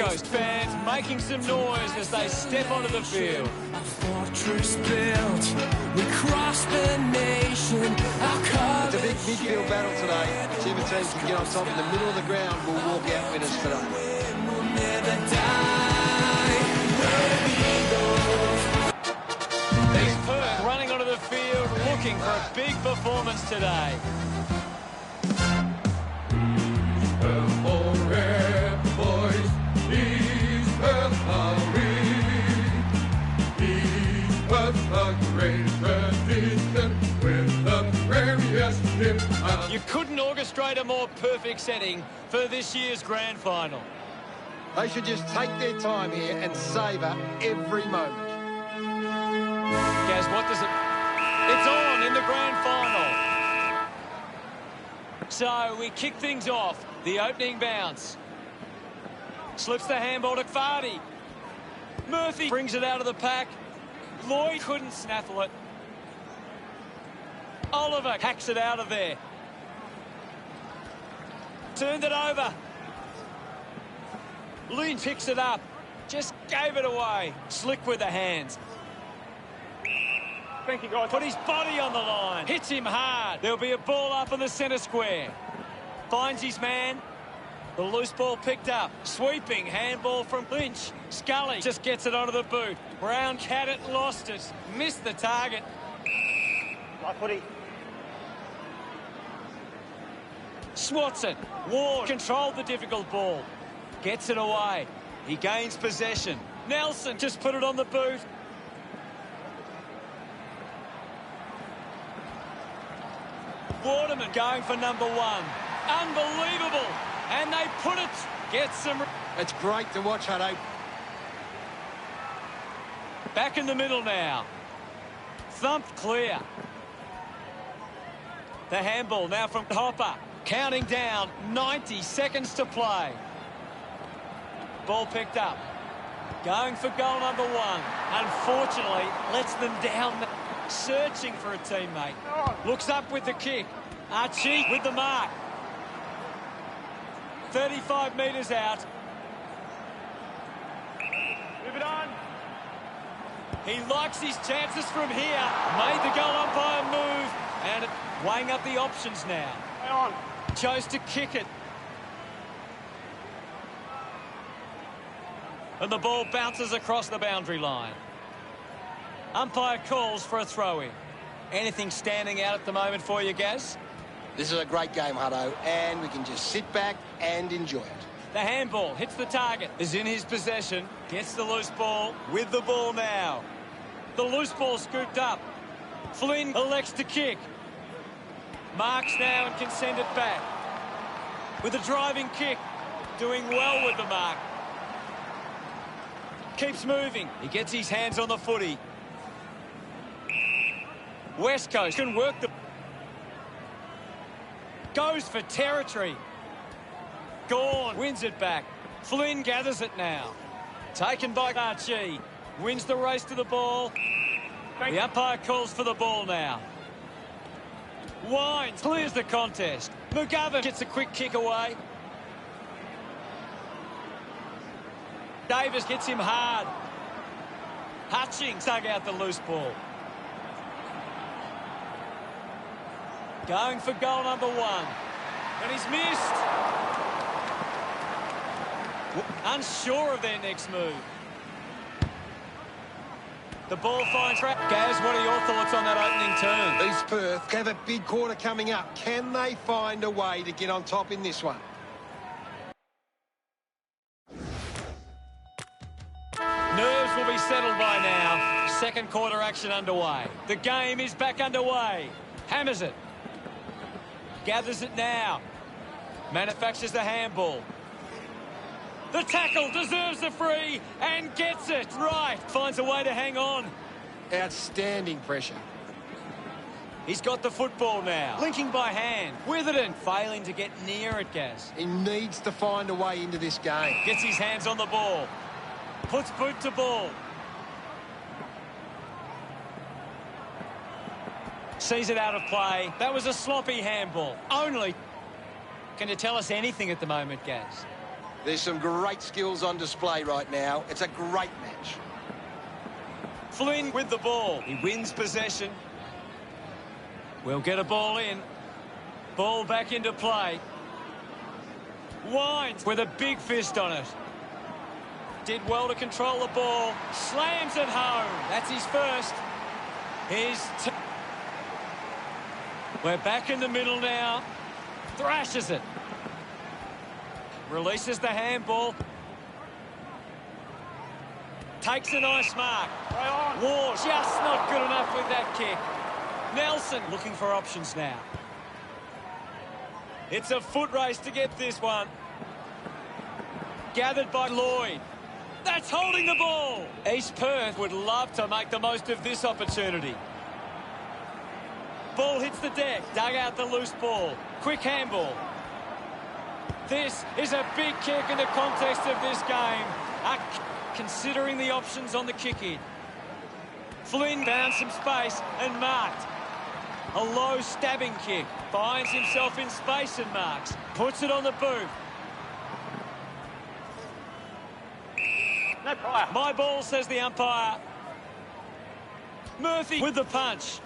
Coast fans making some noise as they step onto the field. A fortress built, we cross the nation. It's a big midfield battle today. Whichever team can get on top in the middle of the ground will walk out winners today. We'll never die. East Perth running onto the field looking for a big performance today. You couldn't orchestrate a more perfect setting for this year's grand final. They should just take their time here and savour every moment. Gaz, what does it... It's on in the grand final. So we kick things off. The opening bounce. Slips the handball to Vardy. Murphy brings it out of the pack. Lloyd couldn't snaffle it. Oliver hacks it out of there. Turned it over. Lynch picks it up. Just gave it away. Slick with the hands. Thank you, guys. Put his body on the line. Hits him hard. There'll be a ball up in the centre square. Finds his man. The loose ball picked up. Sweeping handball from Lynch. Scully just gets it onto the boot. Brown had it, lost it. Missed the target. Nice footy. Swats it. Ward controlled the difficult ball. Gets it away. He gains possession. Nelson just put it on the boot. Waterman going for number one. Unbelievable. And they put it. Gets some... It's great to watch, Hutto. Back in the middle now. Thumped clear. The handball now from Hopper. Counting down. 90 seconds to play. Ball picked up. Going for goal number one. Unfortunately, lets them down. Searching for a teammate. Looks up with the kick. Archie with the mark. 35 metres out. Move it on. He likes his chances from here. Made the goal umpire move. And weighing up the options now. Hang on. Chose to kick it. And the ball bounces across the boundary line. Umpire calls for a throw-in. Anything standing out at the moment for you, Gaz? This is a great game, Hutto, and we can just sit back and enjoy it. The handball hits the target, is in his possession, gets the loose ball with the ball now. The loose ball scooped up. Flynn elects to kick. Marks now and can send it back. With a driving kick, doing well with the mark. Keeps moving. He gets his hands on the footy. West Coast can work the... Goes for territory. Gorn wins it back. Flynn gathers it now. Taken by Archie. Wins the race to the ball. The umpire calls for the ball now. Wines clears the contest. McGovern gets a quick kick away. Davis hits him hard. Hutchings dug out the loose ball. Going for goal number one. And he's missed. Unsure of their next move. The ball finds... Gaz, what are your thoughts on that opening turn? East Perth have a big quarter coming up. Can they find a way to get on top in this one? Nerves will be settled by now. Second quarter action underway. The game is back underway. Hammers it. Gathers it now. Manufactures the handball. The tackle deserves the free and gets it right. Finds a way to hang on. Outstanding pressure. He's got the football now. Linking by hand. Witherden failing to get near it, Gaz. He needs to find a way into this game. Gets his hands on the ball. Puts boot to ball. Sees it out of play. That was a sloppy handball. Only. Can you tell us anything at the moment, Gaz? There's some great skills on display right now. It's a great match. Flynn with the ball. He wins possession. We'll get a ball in. Ball back into play. Wines with a big fist on it. Did well to control the ball. Slams it home. That's his first. We're back in the middle now. Thrashes it. Releases the handball. Takes a nice mark. Ward just not good enough with that kick. Nelson looking for options now. It's a foot race to get this one. Gathered by Lloyd. That's holding the ball. East Perth would love to make the most of this opportunity. Ball hits the deck. Dug out the loose ball. Quick handball. This is a big kick in the context of this game. Considering the options on the kick-in. Flynn found some space and marked. A low stabbing kick. Finds himself in space and marks. Puts it on the boot. No prior. My ball, says the umpire. Murphy with the punch.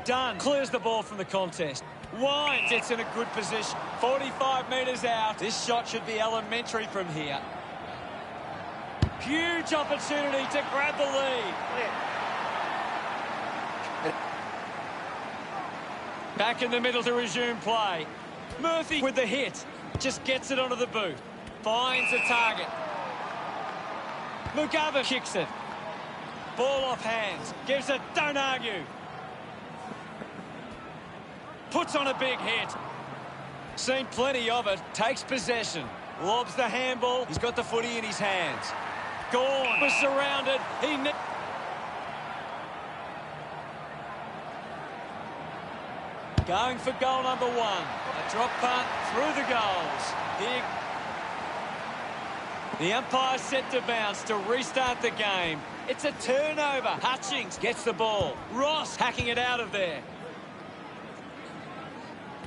Dunn clears the ball from the contest. Wines, it's in a good position. 45 metres out. This shot should be elementary from here. Huge opportunity to grab the lead. Back in the middle to resume play. Murphy with the hit. Just gets it onto the boot. Finds a target. McGovern kicks it. Ball off hands. Gives it, don't argue. Puts on a big hit. Seen plenty of it. Takes possession. Lobs the handball. He's got the footy in his hands. Gone. Was surrounded. Going for goal number one. A drop punt through the goals. Here. The umpire's set to bounce to restart the game. It's a turnover. Hutchings gets the ball. Ross hacking it out of there.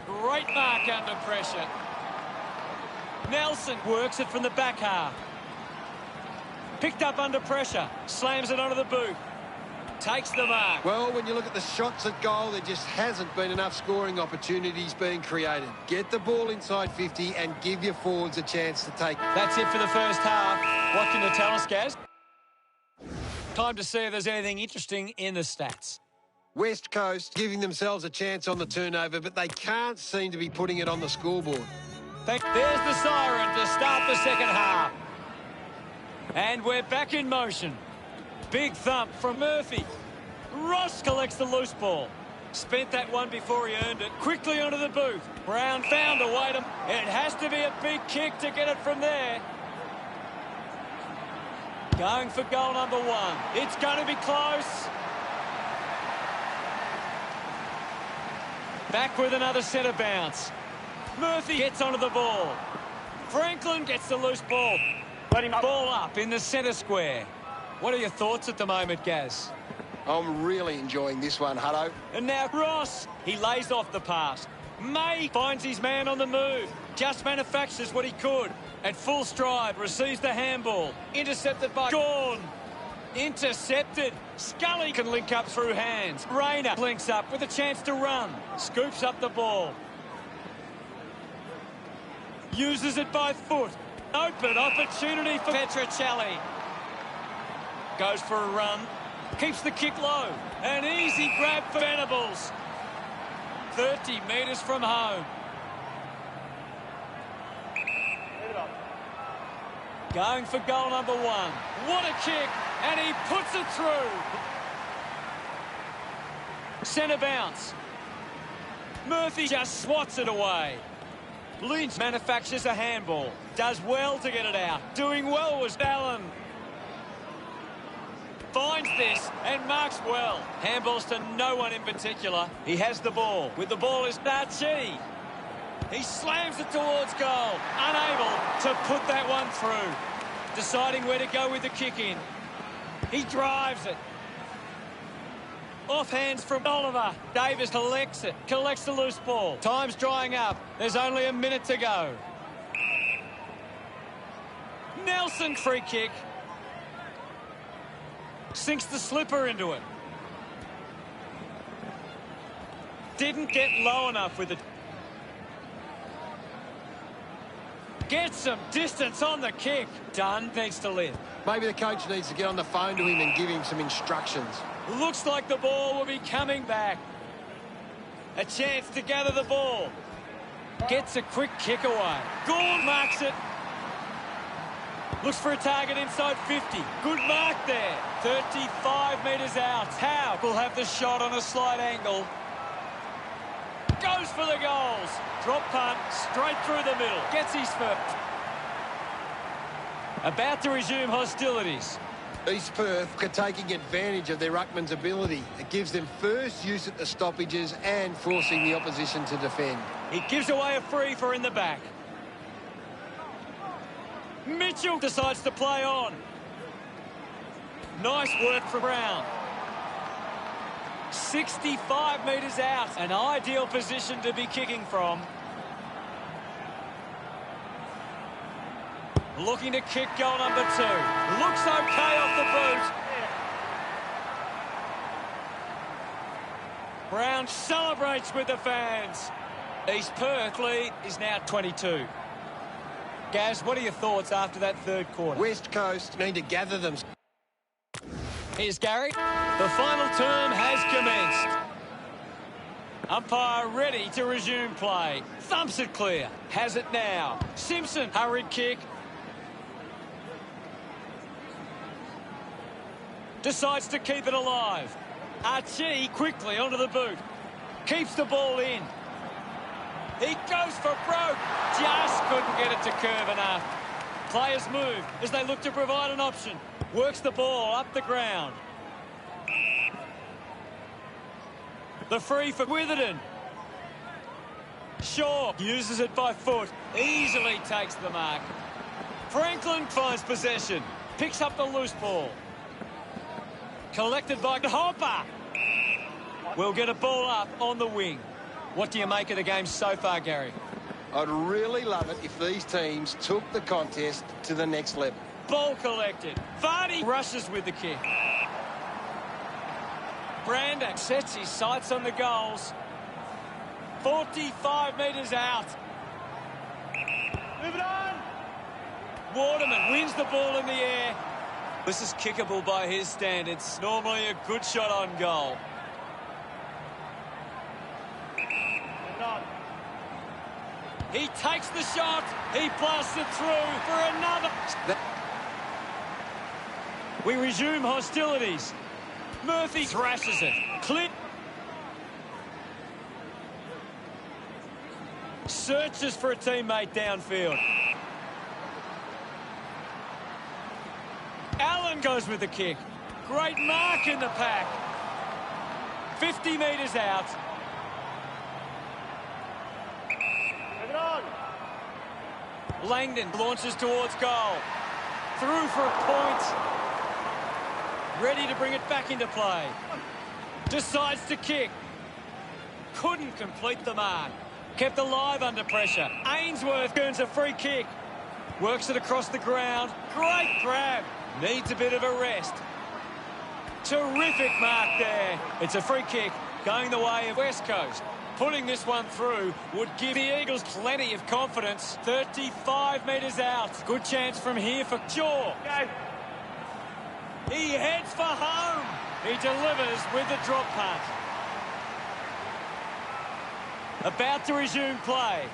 Great mark under pressure. Nelson works it from the back half. Picked up under pressure. Slams it onto the boot. Takes the mark. Well, when you look at the shots at goal, there just hasn't been enough scoring opportunities being created. Get the ball inside 50 and give your forwards a chance to take. That's it for the first half. What can you tell us, Gaz? Time to see if there's anything interesting in the stats. West Coast giving themselves a chance on the turnover, but they can't seem to be putting it on the scoreboard. There's the siren to start the second half. And we're back in motion. Big thump from Murphy. Ross collects the loose ball. Spent that one before he earned it. Quickly onto the boot. Brown found a way to... It has to be a big kick to get it from there. Going for goal number one. It's going to be close. Back with another centre bounce. Murphy gets onto the ball. Franklin gets the loose ball. Let him up. Ball up in the centre square. What are your thoughts at the moment, Gaz? I'm really enjoying this one, Hutto. And now Ross. He lays off the pass. May finds his man on the move. Just manufactures what he could. At full stride, receives the handball. Intercepted by Gorn. Intercepted. Scully can link up through hands. Rayner links up with a chance to run. Scoops up the ball. Uses it by foot. Open opportunity for Petrocelli. Goes for a run. Keeps the kick low. An easy grab for Venables. 30 metres from home. Going for goal number one. What a kick. And he puts it through. Centre bounce. Murphy just swats it away. Lynch manufactures a handball. Does well to get it out. Doing well was Allen. Finds this and marks well. Handballs to no one in particular. He has the ball. With the ball is Narchi. He slams it towards goal. Unable to put that one through. Deciding where to go with the kick in. He drives it. Off hands from Oliver. Davis collects it. Collects the loose ball. Time's drying up. There's only a minute to go. Nelson, free kick. Sinks the slipper into it. Didn't get low enough with it. Gets some distance on the kick. Done, thanks to Lynn. Maybe the coach needs to get on the phone to him and give him some instructions. Looks like the ball will be coming back. A chance to gather the ball. Gets a quick kick away. Gorn marks it. Looks for a target inside 50. Good mark there. 35 metres out. Howe will have the shot on a slight angle. Goes for the goals. Drop punt, straight through the middle. Gets his first. About to resume hostilities. East Perth are taking advantage of their ruckman's ability. It gives them first use at the stoppages and forcing the opposition to defend. He gives away a free for in the back. Mitchell decides to play on. Nice work for Brown. 65 metres out. An ideal position to be kicking from. Looking to kick goal number 2. Looks okay off the boot. Brown celebrates with the fans. East Perth lead is now 22. Gaz, what are your thoughts after that third quarter? West Coast need to gather them. Here's Gary. The final term has commenced. Umpire ready to resume play. Thumps it clear. Has it now. Simpson, hurried kick. Decides to keep it alive. Archie quickly onto the boot. Keeps the ball in. He goes for broke. Just couldn't get it to curve enough. Players move as they look to provide an option. Works the ball up the ground. The free for Witherden. Shaw uses it by foot. Easily takes the mark. Franklin finds possession. Picks up the loose ball. Collected by Hopper. We'll get a ball up on the wing. What do you make of the game so far, Gary? I'd really love it if these teams took the contest to the next level. Ball collected. Vardy rushes with the kick. Brandon sets his sights on the goals. 45 metres out. Move it on! Waterman wins the ball in the air. This is kickable by his standards. Normally a good shot on goal. Move it on. He takes the shot. He blasts it through for another. We resume hostilities. Murphy thrashes it. Clint searches for a teammate downfield. Allen goes with the kick. Great mark in the pack. 50 metres out. Move it on! Langdon launches towards goal. Through for a point. Ready to bring it back into play. Decides to kick. Couldn't complete the mark. Kept alive under pressure. Ainsworth earns a free kick. Works it across the ground. Great grab. Needs a bit of a rest. Terrific mark there. It's a free kick going the way of West Coast. Putting this one through would give the Eagles plenty of confidence. 35 metres out. Good chance from here for Shaw. Go! He heads for home. He delivers with the drop punt. About to resume play.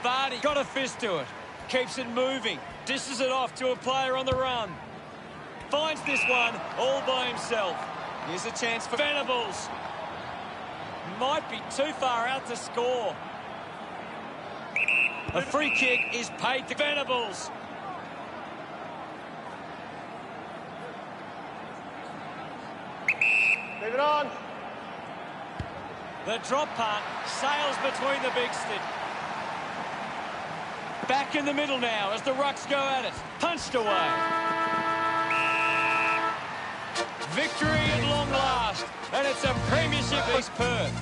Vardy got a fist to it. Keeps it moving. Dishes it off to a player on the run. Finds this one all by himself. Here's a chance for Venables. Might be too far out to score. A free kick is paid to Venables. Move it on! The drop punt sails between the big stick. Back in the middle now as the Rucks go at it. Punched away. Victory at long last. And it's a premiership East Perth.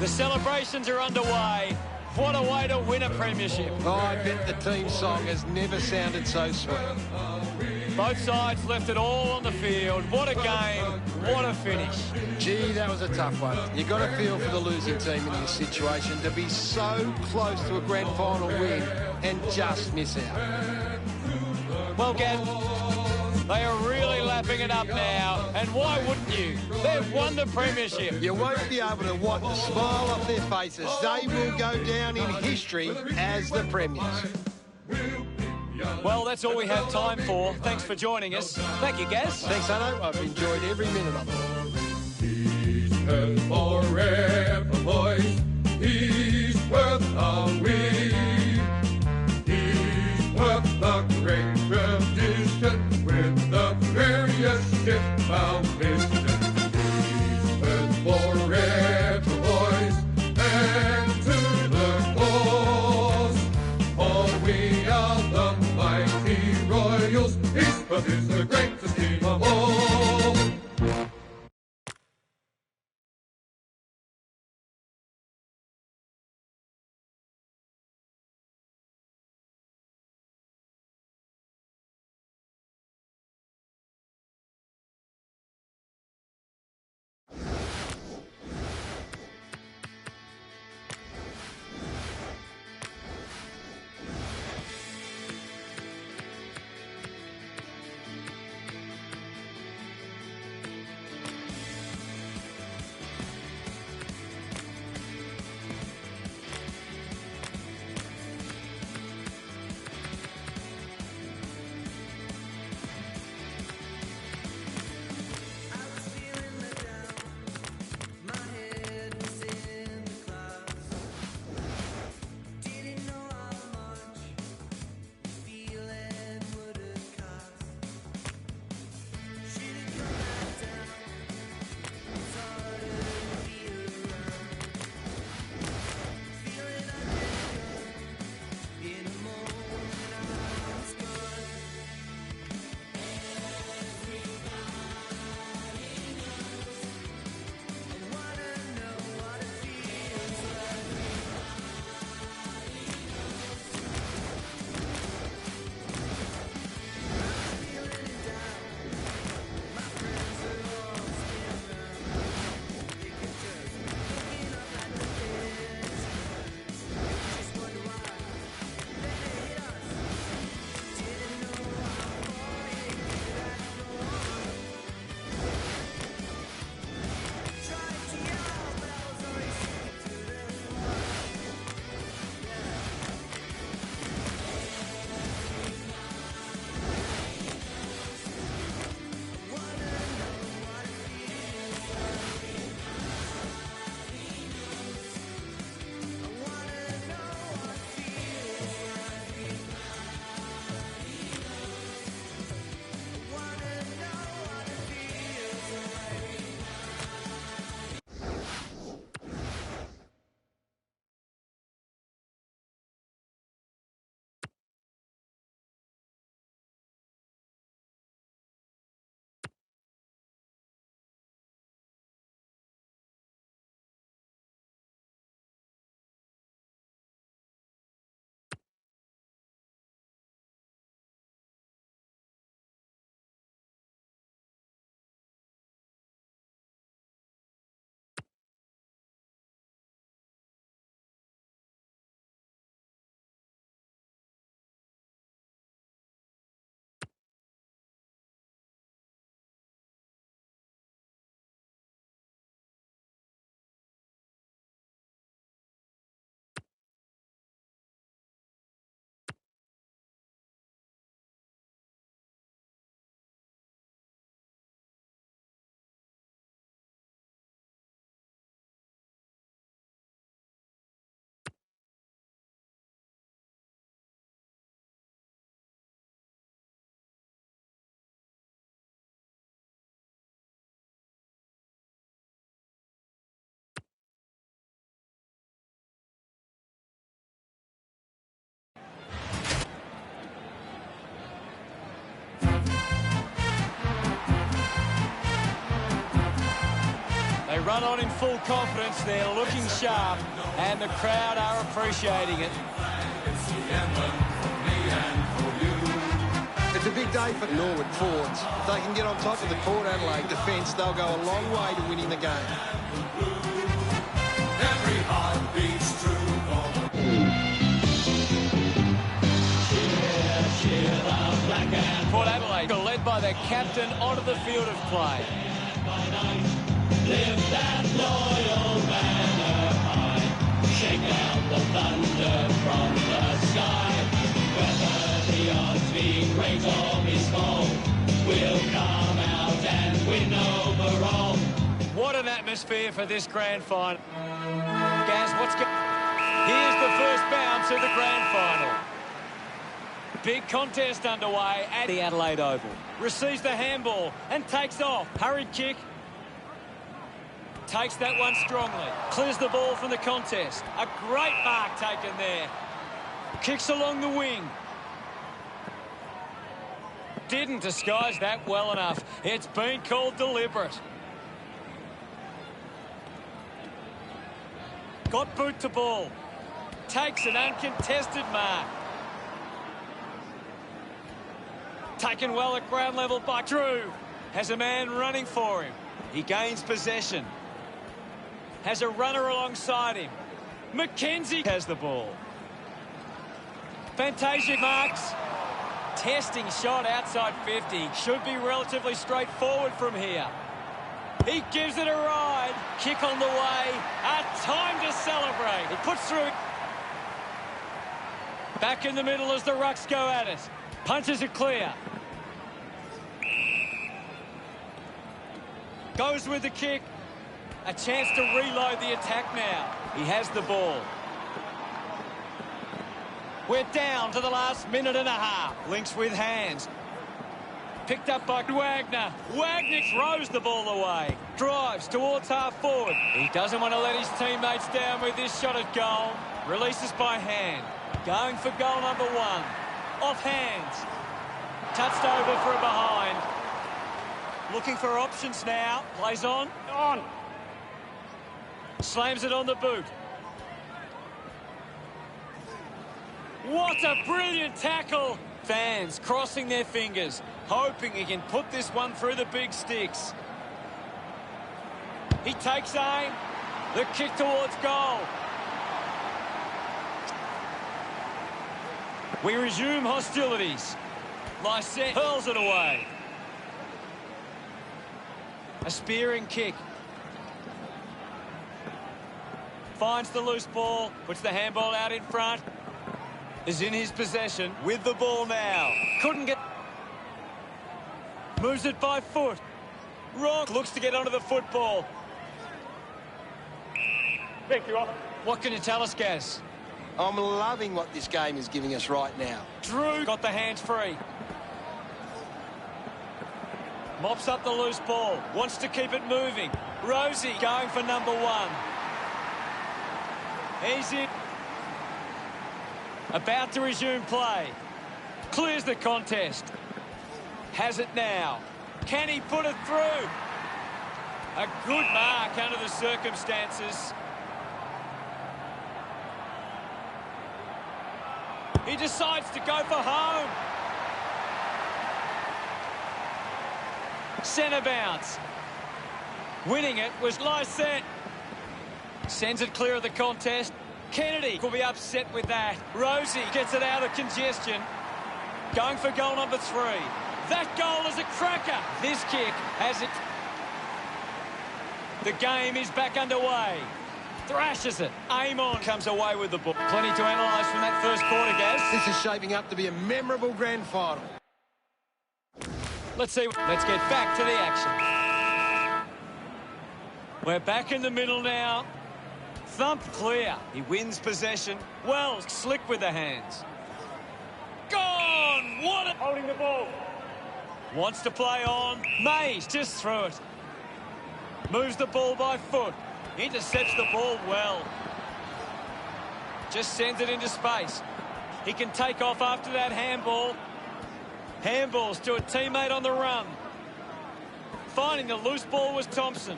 The celebrations are underway. What a way to win a premiership. Oh, I bet the team song has never sounded so sweet. Both sides left it all on the field. What a game. What a finish. Gee, that was a tough one. You've got to feel for the losing team in this situation to be so close to a grand final win and just miss out. Well, Gav, they are really lapping it up now. And why wouldn't you? They've won the premiership. You won't be able to wipe the smile off their faces. They will go down in history as the premiers. Well, that's all we have time for. Thanks for joining us. Thank you, Gaz. Thanks, Hutto. I've enjoyed every minute of it. He's forever, boys. He's worth a win. He's worth the great tradition with the premiership foundation. He's worth forever, boys, and to the cause. For we are the mighty Royals. Eastbourne is the greatest team of all. They run on in full confidence. They're looking sharp. And the crowd are appreciating it. It's a big day for Norwood forwards. If they can get on top of the Port Adelaide defence, they'll go a long way to winning the game. Every heart beats true. Port Adelaide led by their captain onto the field of play. Lift that loyal banner high, shake out the thunder from the sky. Whether the odds be great or be small, we'll come out and win overall. What an atmosphere for this grand final. Gaz, here's the first bounce of the grand final. Big contest underway at the Adelaide Oval. Receives the handball and takes off. Hurried kick. Takes that one strongly. Clears the ball from the contest. A great mark taken there. Kicks along the wing. Didn't disguise that well enough. It's been called deliberate. Got boot to ball. Takes an uncontested mark. Taken well at ground level by Drew. Has a man running for him. He gains possession. Has a runner alongside him. McKenzie has the ball. Fantasia marks. Testing shot outside 50. Should be relatively straightforward from here. He gives it a ride. Kick on the way. A time to celebrate. He puts through. Back in the middle as the Rucks go at it. Punches it clear. Goes with the kick. A chance to reload the attack now. He has the ball. We're down to the last minute and a half. Links with hands. Picked up by Wagner. Wagner throws the ball away. Drives towards half forward. He doesn't want to let his teammates down with this shot at goal. Releases by hand. Going for goal number one. Off hands. Touched over for a behind. Looking for options now. Plays on. On. Slams it on the boot. What a brilliant tackle. Fans crossing their fingers, hoping he can put this one through the big sticks. He takes aim. The kick towards goal. We resume hostilities. Lysette hurls it away. A spearing kick. Finds the loose ball, puts the handball out in front. Is in his possession with the ball now. Couldn't get. Moves it by foot. Wrong. Looks to get onto the football. Pick you off. What can you tell us, Gaz? I'm loving what this game is giving us right now. Drew got the hands free. Mops up the loose ball. Wants to keep it moving. Rosie going for number one. He's in. About to resume play. Clears the contest. Has it now. Can he put it through? A good mark under the circumstances. He decides to go for home. Centre bounce. Winning it was Lysette. Sends it clear of the contest. Kennedy will be upset with that. Rosie gets it out of congestion. Going for goal number 3. That goal is a cracker. This kick has it. The game is back underway. Thrashes it. Aim on. Comes away with the ball. Plenty to analyse from that first quarter, Gaz. This is shaping up to be a memorable grand final. Let's see. Let's get back to the action. We're back in the middle now. Thump clear. He wins possession. Well, slick with the hands. Gone! What a... Holding the ball. Wants to play on. Mays just threw it. Moves the ball by foot. Intercepts the ball well. Just sends it into space. He can take off after that handball. Handballs to a teammate on the run. Finding the loose ball was Thompson.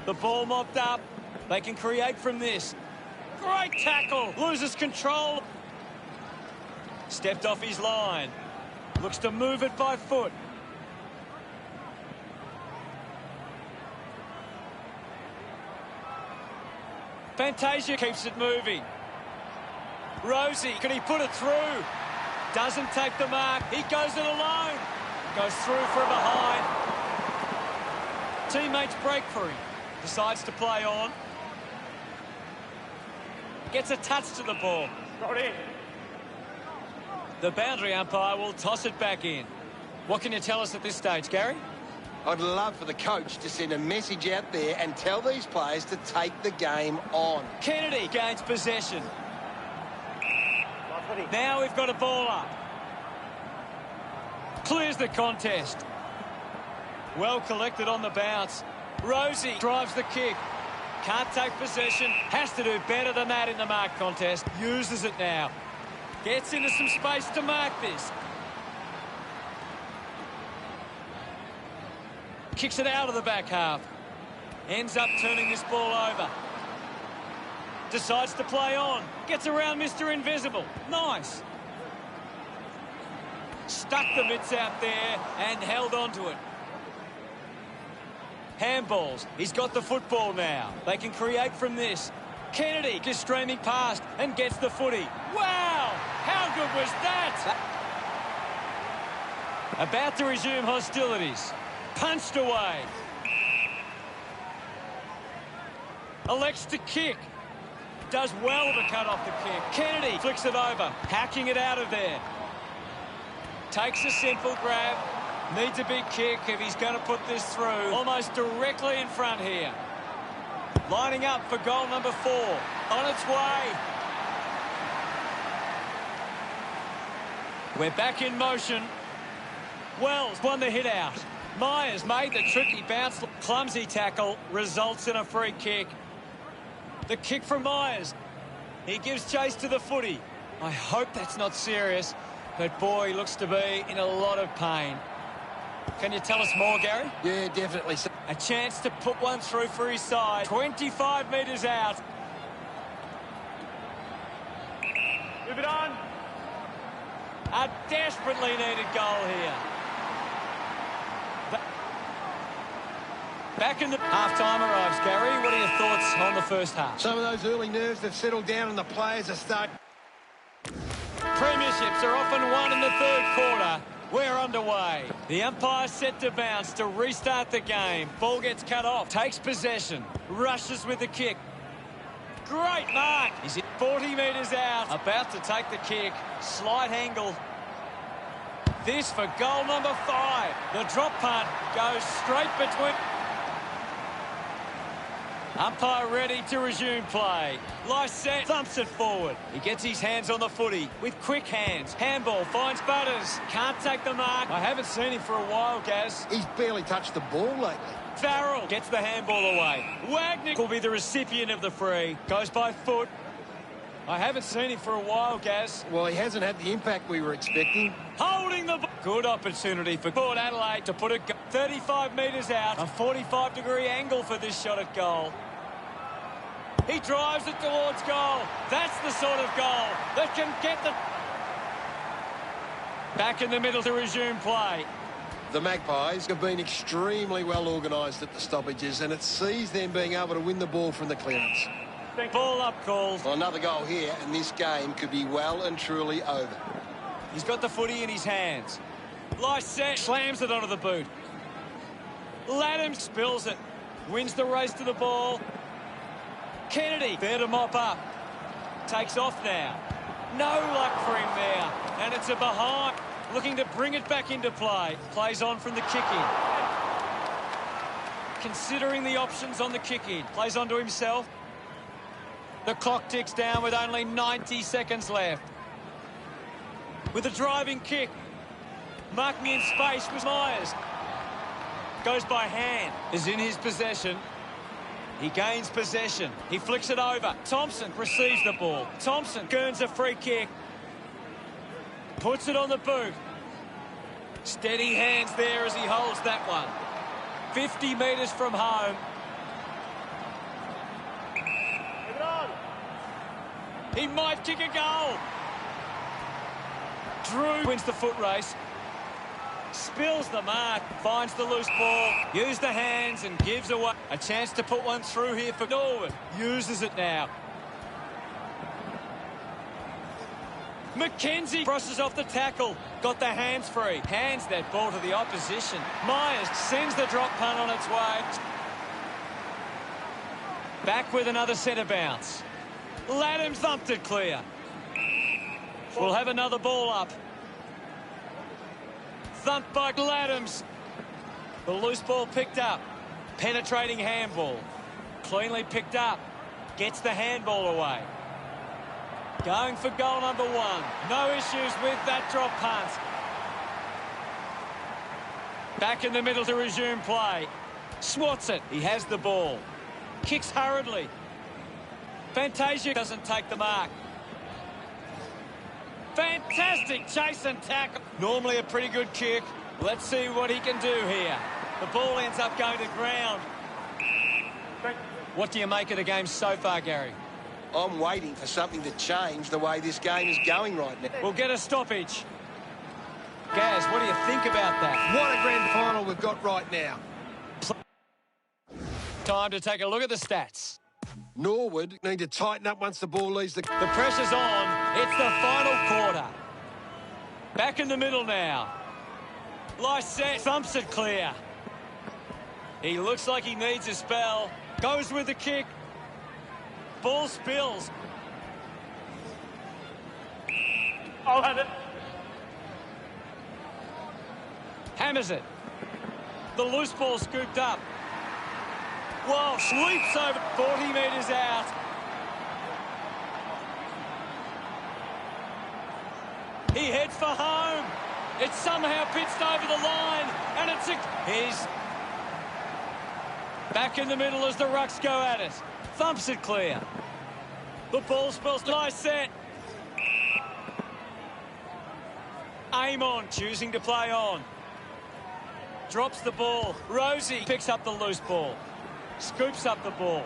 The ball mopped up. They can create from this. Great tackle. Loses control. Stepped off his line. Looks to move it by foot. Fantasia keeps it moving. Rosie, can he put it through? Doesn't take the mark. He goes it alone. Goes through from behind. Teammates break for him. Decides to play on. Gets a touch to the ball. Got in. The boundary umpire will toss it back in. What can you tell us at this stage, Gary? I'd love for the coach to send a message out there and tell these players to take the game on. Kennedy gains possession. Last footy. Now we've got a ball up. Clears the contest. Well collected on the bounce. Rosie drives the kick. Can't take possession. Has to do better than that in the mark contest. Uses it now. Gets into some space to mark this. Kicks it out of the back half. Ends up turning this ball over. Decides to play on. Gets around Mr. Invisible. Nice. Stuck the mitts out there and held on to it. Handballs. He's got the football now. They can create from this. Kennedy is streaming past and gets the footy. Wow! How good was that? About to resume hostilities. Punched away. Elects to kick. Does well to cut off the kick. Kennedy flicks it over. Hacking it out of there. Takes a simple grab. Needs a big kick if he's going to put this through. Almost directly in front here. Lining up for goal number 4. On its way. We're back in motion. Wells won the hit out. Myers made the tricky bounce. Clumsy tackle results in a free kick. The kick from Myers. He gives chase to the footy. I hope that's not serious, but boy, he looks to be in a lot of pain. Can you tell us more, Gary? Yeah, definitely. A chance to put one through for his side. 25 metres out. Move it on. A desperately needed goal here. Back in the half-time arrives, Gary. What are your thoughts on the first half? Some of those early nerves have settled down and the players are starting. Premierships are often won in the third quarter. We're underway. The umpire set to bounce to restart the game. Ball gets cut off. Takes possession. Rushes with the kick. Great mark. He's 40 metres out. About to take the kick. Slight angle. This for goal number 5. The drop punt goes straight between. Umpire ready to resume play. Lysette thumps it forward. He gets his hands on the footy with quick hands. Handball finds Butters. Can't take the mark. I haven't seen him for a while, Gaz. He's barely touched the ball lately. Farrell gets the handball away. Wagner will be the recipient of the free. Goes by foot. I haven't seen him for a while, Gaz. Well, he hasn't had the impact we were expecting. Holding the ball. Good opportunity for Port Adelaide to put it 35 metres out. A 45-degree angle for this shot at goal. He drives it towards goal. That's the sort of goal that can get the... Back in the middle to resume play. The Magpies have been extremely well organised at the stoppages, and it sees them being able to win the ball from the clearance. Ball up calls. Well, another goal here, and this game could be well and truly over. He's got the footy in his hands. Lysette slams it onto the boot. Latham spills it. Wins the race to the ball. Kennedy there to mop up. Takes off now. No luck for him there. And it's a behind. Looking to bring it back into play. Plays on from the kick-in. Considering the options on the kick-in. Plays on to himself. The clock ticks down with only 90 seconds left. With a driving kick. Marking in space was Myers. Goes by hand. Is in his possession. He gains possession. He flicks it over. Thompson receives the ball. Thompson earns a free kick. Puts it on the boot. Steady hands there as he holds that one. 50 metres from home. Move it on. He might kick a goal. Drew wins the foot race. Spills the mark, finds the loose ball, uses the hands and gives away. A chance to put one through here for Norwood. Uses it now. McKenzie brushes off the tackle. Got the hands free. Hands that ball to the opposition. Myers sends the drop punt on its way. Back with another centre bounce. Laddams thumped it clear. We'll have another ball up. Thumped by Laddams. The loose ball picked up. Penetrating handball. Cleanly picked up. Gets the handball away. Going for goal number 1. No issues with that drop punt. Back in the middle to resume play. Swats it. He has the ball. Kicks hurriedly. Fantasia doesn't take the mark. Fantastic chase and tackle. Normally a pretty good kick. Let's see what he can do here. The ball ends up going to ground. What do you make of the game so far, Gary? I'm waiting for something to change the way this game is going right now. We'll get a stoppage. Gaz, what do you think about that? What a grand final we've got right now. Time to take a look at the stats. Norwood need to tighten up once the ball leaves the... The pressure's on. It's the final quarter. Back in the middle now. Lysette thumps it clear. He looks like he needs a spell. Goes with the kick. Ball spills. I'll have it. Hammers it. The loose ball scooped up. Whoa, sweeps over 40 metres out. He heads for home. It's somehow pitched over the line. And it's he's back in the middle as the Rucks go at it. Thumps it clear. The ball spills. Nice set. Aim on, choosing to play on. Drops the ball. Rosie picks up the loose ball. Scoops up the ball.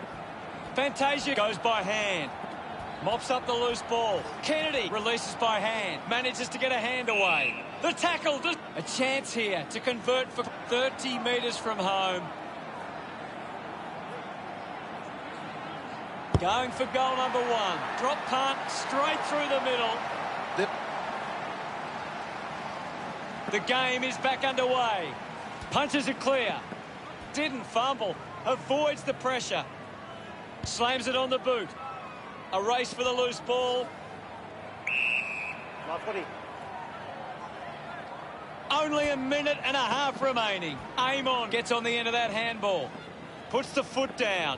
Fantasia goes by hand. Mops up the loose ball. Kennedy releases by hand. Manages to get a hand away. The tackle. A chance here to convert for 30 metres from home. Going for goal number 1. Drop punt straight through the middle. The game is back underway. Punches it clear. Didn't fumble. Avoids the pressure. Slams it on the boot. A race for the loose ball. My footy. Only a minute and a half remaining. Amon gets on the end of that handball. Puts the foot down.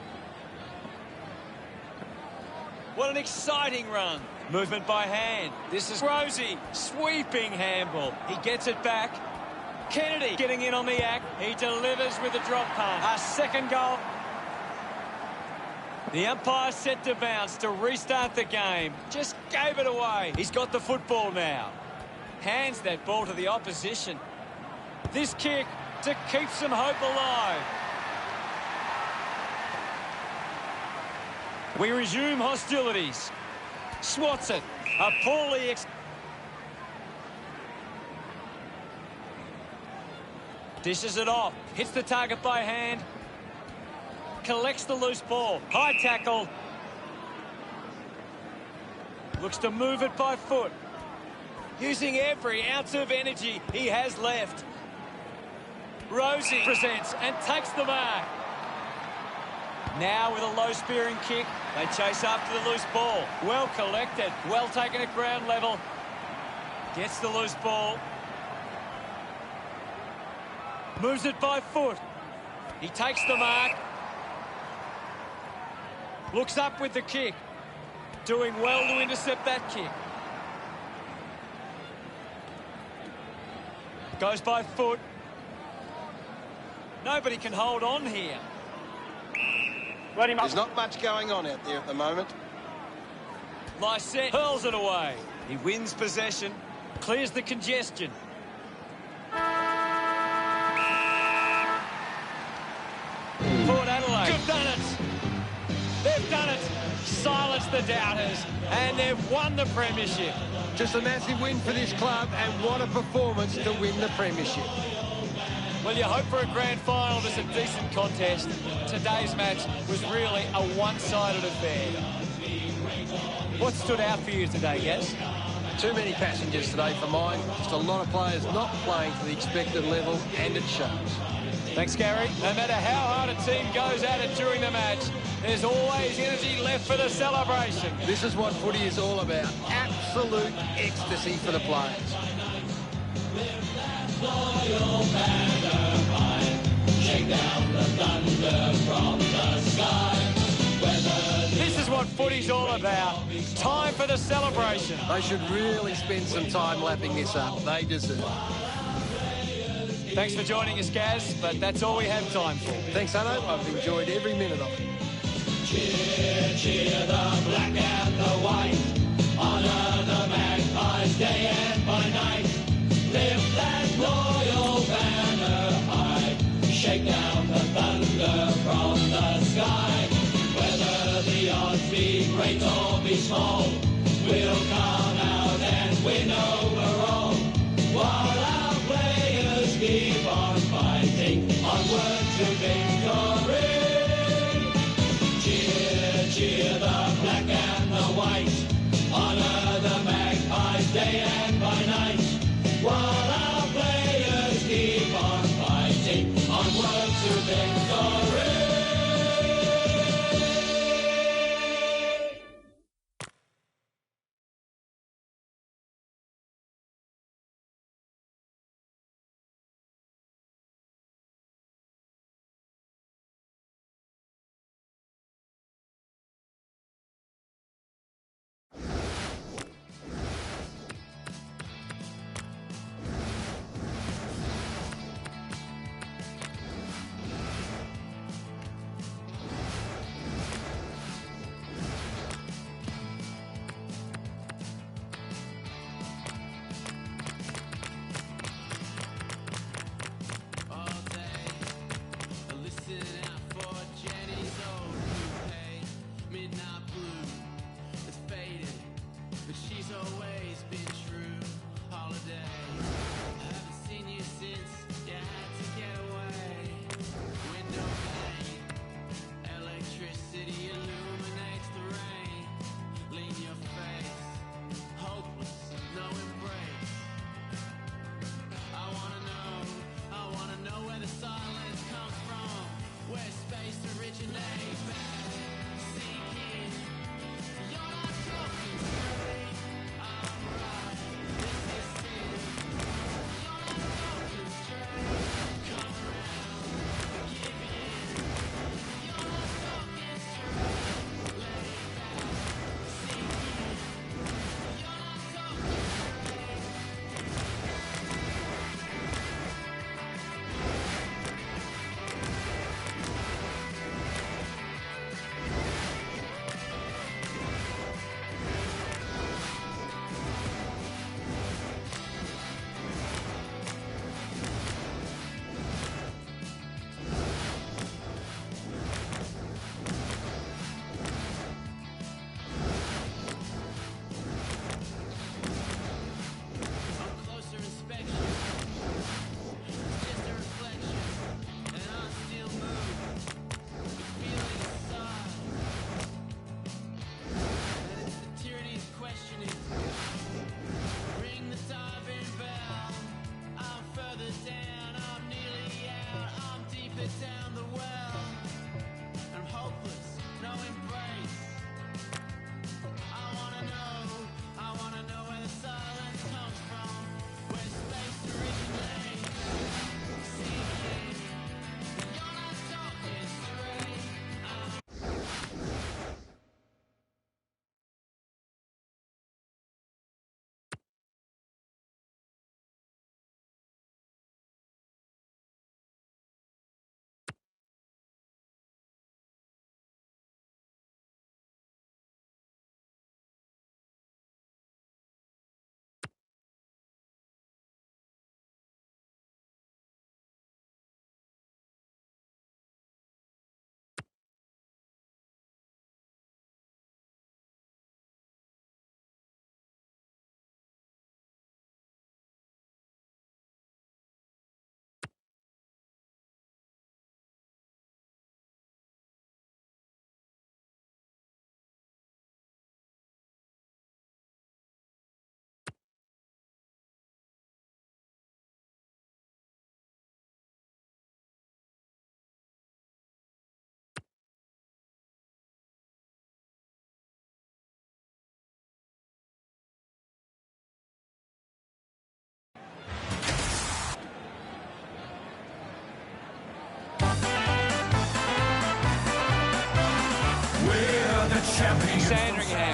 What an exciting run. Movement by hand. This is Rosie. Sweeping handball. He gets it back. Kennedy getting in on the act. He delivers with a drop punt. A second goal. The umpire set to bounce to restart the game. Just gave it away. He's got the football now. Hands that ball to the opposition. This kick to keep some hope alive. We resume hostilities. Swats it. A poorly... Dishes it off. Hits the target by hand. Collects the loose ball. High tackle. Looks to move it by foot. Using every ounce of energy he has left. Rosie presents and takes the mark. Now with a low spearing kick, they chase after the loose ball. Well collected. Well taken at ground level. Gets the loose ball. Moves it by foot. He takes the mark. Looks up with the kick. Doing well to intercept that kick. Goes by foot. Nobody can hold on here. There's not much going on out there at the moment. Lysette hurls it away. He wins possession. Clears the congestion. Port Adelaide. They've done it. They've done it. Silence the the doubters, and they've won the premiership. Just a massive win for this club, and what a performance to win the premiership. Well, you hope for a grand final. It's a decent contest. Today's match was really a one-sided affair. What stood out for you today, Gaz? Too many passengers today for mine. Just a lot of players not playing to the expected level, and it shows. Thanks, Gary. No matter how hard a team goes at it during the match, there's always energy left for the celebration. This is what footy is all about. Absolute ecstasy for the players. Shake down the thunder from the sky. This is what footy's all about. Time for the celebration. They should really spend some time lapping this up. They deserve it. Thanks for joining us, Gaz, but that's all we have time for. Thanks, Hutto. I've enjoyed every minute of it. Cheer, cheer the black and the white. Honour the Magpies day and by night. Lift that loyal banner high. Shake down the thunder from the sky. Whether the odds be great or be small, we'll come out and win overall. While our players keep on fighting, onward to victory. Cheer, cheer the black and the white. Honour the Magpies day and by night. While our players keep on fighting, onward to victory.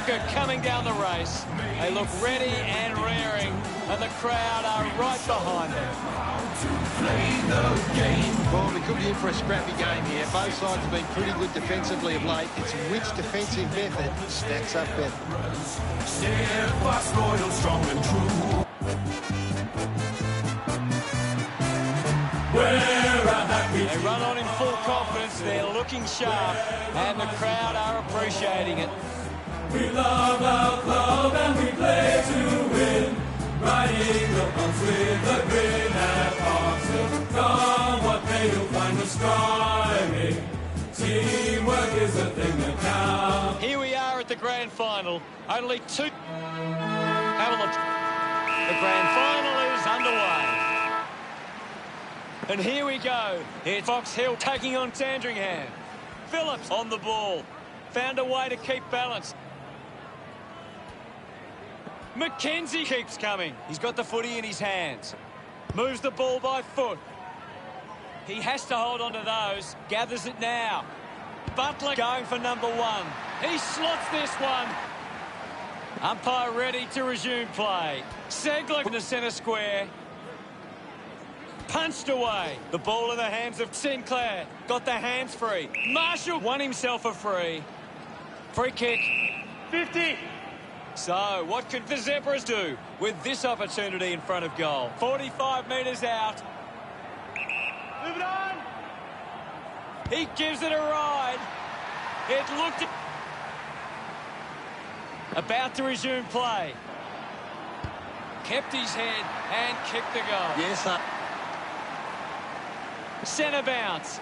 Hooker coming down the race. They look ready and rearing, and the crowd are right behind them. Well, we could be in for a scrappy game here. Both sides have been pretty good defensively of late. It's which defensive method stacks up better. Steadfast, loyal, strong and true. They run on in full confidence. They're looking sharp, and the crowd are appreciating it. We love our club and we play to win. Riding the pumps with a grin at Oxford. Come what may, you'll find us striving. Teamwork is the thing that counts. Here we are at the grand final. Only two. Have a look. The grand final is underway. And here we go. It's Fox Hill taking on Sandringham. Phillips on the ball. Found a way to keep balance. McKenzie keeps coming. He's got the footy in his hands. Moves the ball by foot. He has to hold on to those. Gathers it now. Butler going for number one. He slots this one. Umpire ready to resume play. Segler in the centre square. Punched away. The ball in the hands of Sinclair. Got the hands free. Marshall won himself a free. Free kick. 50. So, what could the Zebras do with this opportunity in front of goal? 45 metres out. Move it on. He gives it a ride. It looked... About to resume play. Kept his head and kicked the goal. Yes, sir. Centre bounce.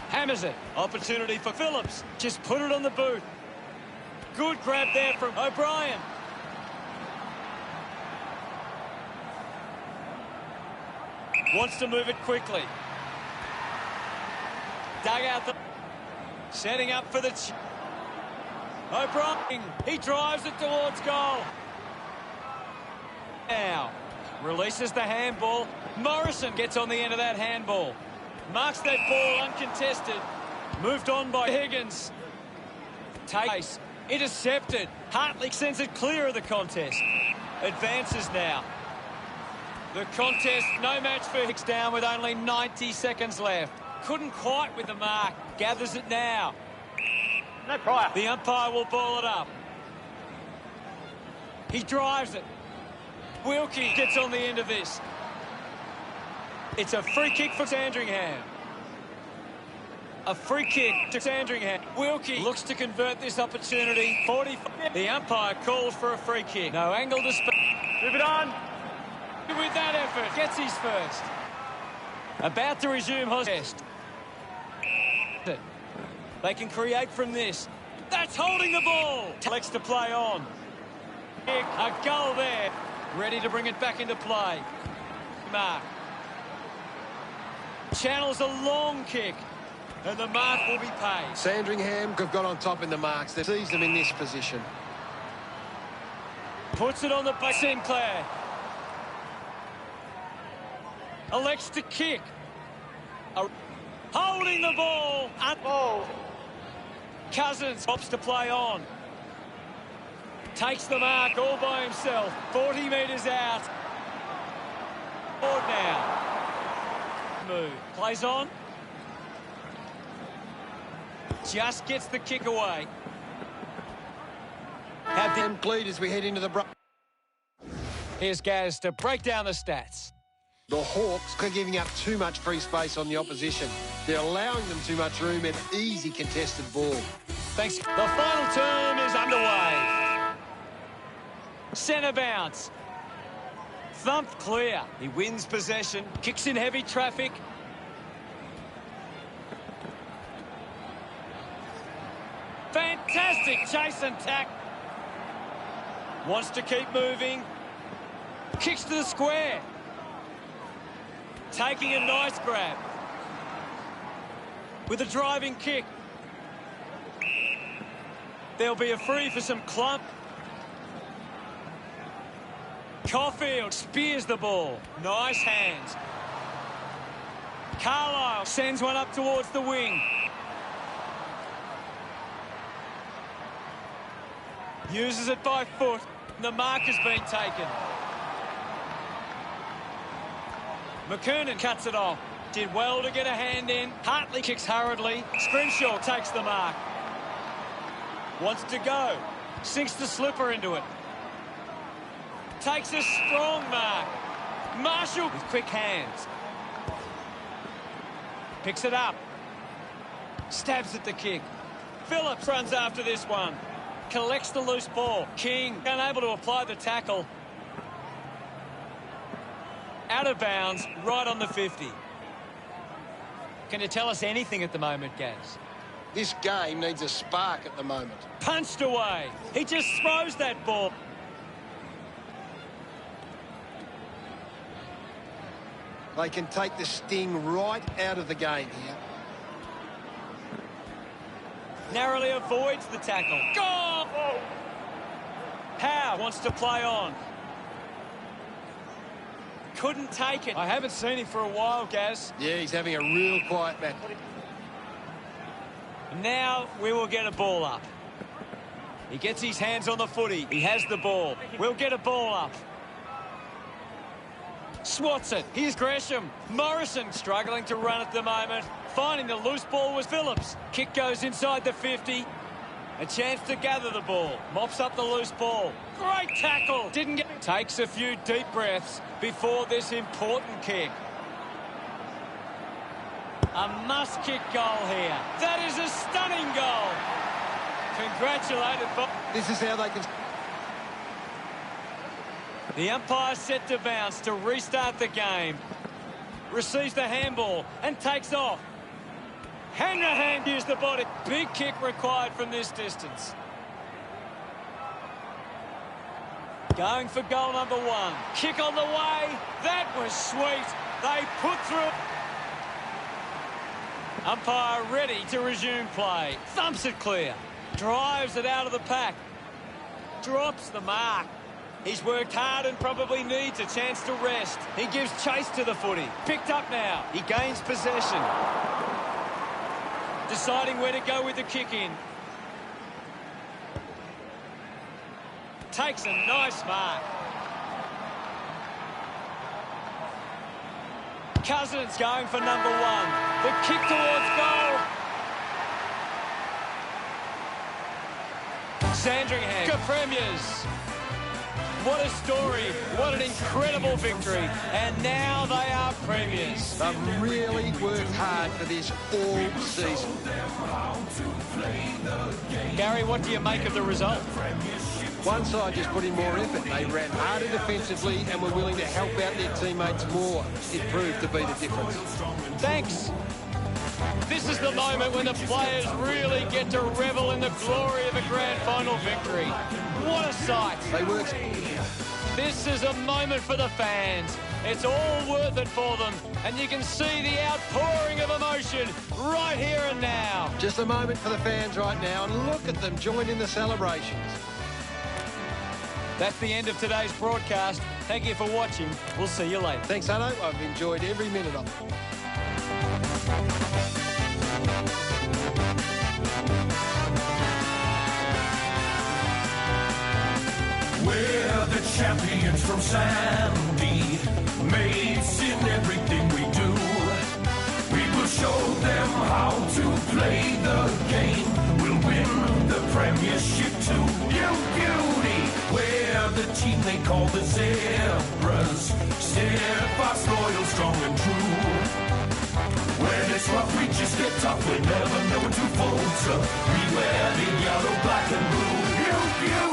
Hammers it. Opportunity for Phillips. Just put it on the boot. Good grab there from O'Brien. Wants to move it quickly. Dug out the... Setting up for the... O'Brien. He drives it towards goal. Now. Releases the handball. Morrison gets on the end of that handball. Marks that ball uncontested. Moved on by Higgins. Takes. Intercepted. Hartley sends it clear of the contest. Advances now. The contest, no match for Hicks down with only 90 seconds left. Couldn't quite with the mark. Gathers it now. No prior. The umpire will ball it up. He drives it. Wilkie gets on the end of this. It's a free kick for Sandringham. A free kick to Sandringham. Wilkie looks to convert this opportunity. 45. The umpire calls for a free kick. No angle to speak. Move it on. With that effort, gets his first. About to resume test. They can create from this. That's holding the ball. Selects to play on. Kick, a goal there. Ready to bring it back into play. Mark. Channels a long kick. And the mark will be paid. Sandringham have got on top in the marks. They sees them in this position. Puts it on the back. Sinclair. Elects to kick. Holding the ball. Oh. Cousins opts to play on. Takes the mark all by himself. 40 metres out. Forward now. Move. Plays on. Just gets the kick away. Have them bleed as we head into the break. Here's Gaz to break down the stats. The Hawks are giving up too much free space on the opposition. They're allowing them too much room and easy contested ball. Thanks. The final term is underway. Centre bounce. Thumped clear. He wins possession. Kicks in heavy traffic. Fantastic chase and tack. Wants to keep moving. Kicks to the square. Taking a nice grab. With a driving kick. There'll be a free for some clump. Caulfield spears the ball. Nice hands. Carlisle sends one up towards the wing. Uses it by foot. The mark has been taken. McKernan cuts it off. Did well to get a hand in. Hartley kicks hurriedly. Scrimshaw takes the mark. Wants to go. Sinks the slipper into it. Takes a strong mark. Marshall with quick hands. Picks it up. Stabs at the kick. Phillips runs after this one. Collects the loose ball. King unable to apply the tackle. Out of bounds, right on the 50. Can you tell us anything at the moment, Gaz? This game needs a spark at the moment. Punched away. He just throws that ball. They can take the sting right out of the game here. Narrowly avoids the tackle. Goal! Howe wants to play on. Couldn't take it. I haven't seen him for a while, Gaz. Yeah, he's having a real quiet match. Now we will get a ball up. He gets his hands on the footy. He has the ball. We'll get a ball up. Swats it. Here's Gresham. Morrison struggling to run at the moment. Finding the loose ball was Phillips. Kick goes inside the 50. A chance to gather the ball. Mops up the loose ball. Great tackle. Didn't get... Takes a few deep breaths before this important kick. A must-kick goal here. That is a stunning goal. Congratulated, Bob. This is how they can... The umpire set to bounce to restart the game. Receives the handball and takes off. Hand-to-hand use the body. Big kick required from this distance. Going for goal number 1. Kick on the way. That was sweet. They put through. Umpire ready to resume play. Thumps it clear. Drives it out of the pack. Drops the mark. He's worked hard and probably needs a chance to rest. He gives chase to the footy. Picked up now. He gains possession. Deciding where to go with the kick in. Takes a nice mark. Cousins going for number 1. The kick towards goal. Sandringham. Premiers. What a story. What an incredible victory. And now they are premiers. They've really worked hard for this all season. Gary, what do you make of the result? One side just put in more effort. They ran harder defensively and were willing to help out their teammates more. It proved to be the difference. Thanks. This is the moment when the players really get to revel in the glory of a grand final victory. What a sight. They worked. This is a moment for the fans. It's all worth it for them. And you can see the outpouring of emotion right here and now. Just a moment for the fans right now, and look at them join in the celebrations. That's the end of today's broadcast. Thank you for watching. We'll see you later. Thanks, Hutto. I've enjoyed every minute of it. We're the champions from Sandy, mates in everything we do. We will show them how to play the game. We'll win the premiership too. You beauty, we're the team they call the Zebras. Steadfast, loyal, strong and true. When it's rough, we just get tough. We never know when to fold. So we wear the yellow, black and blue. You beauty.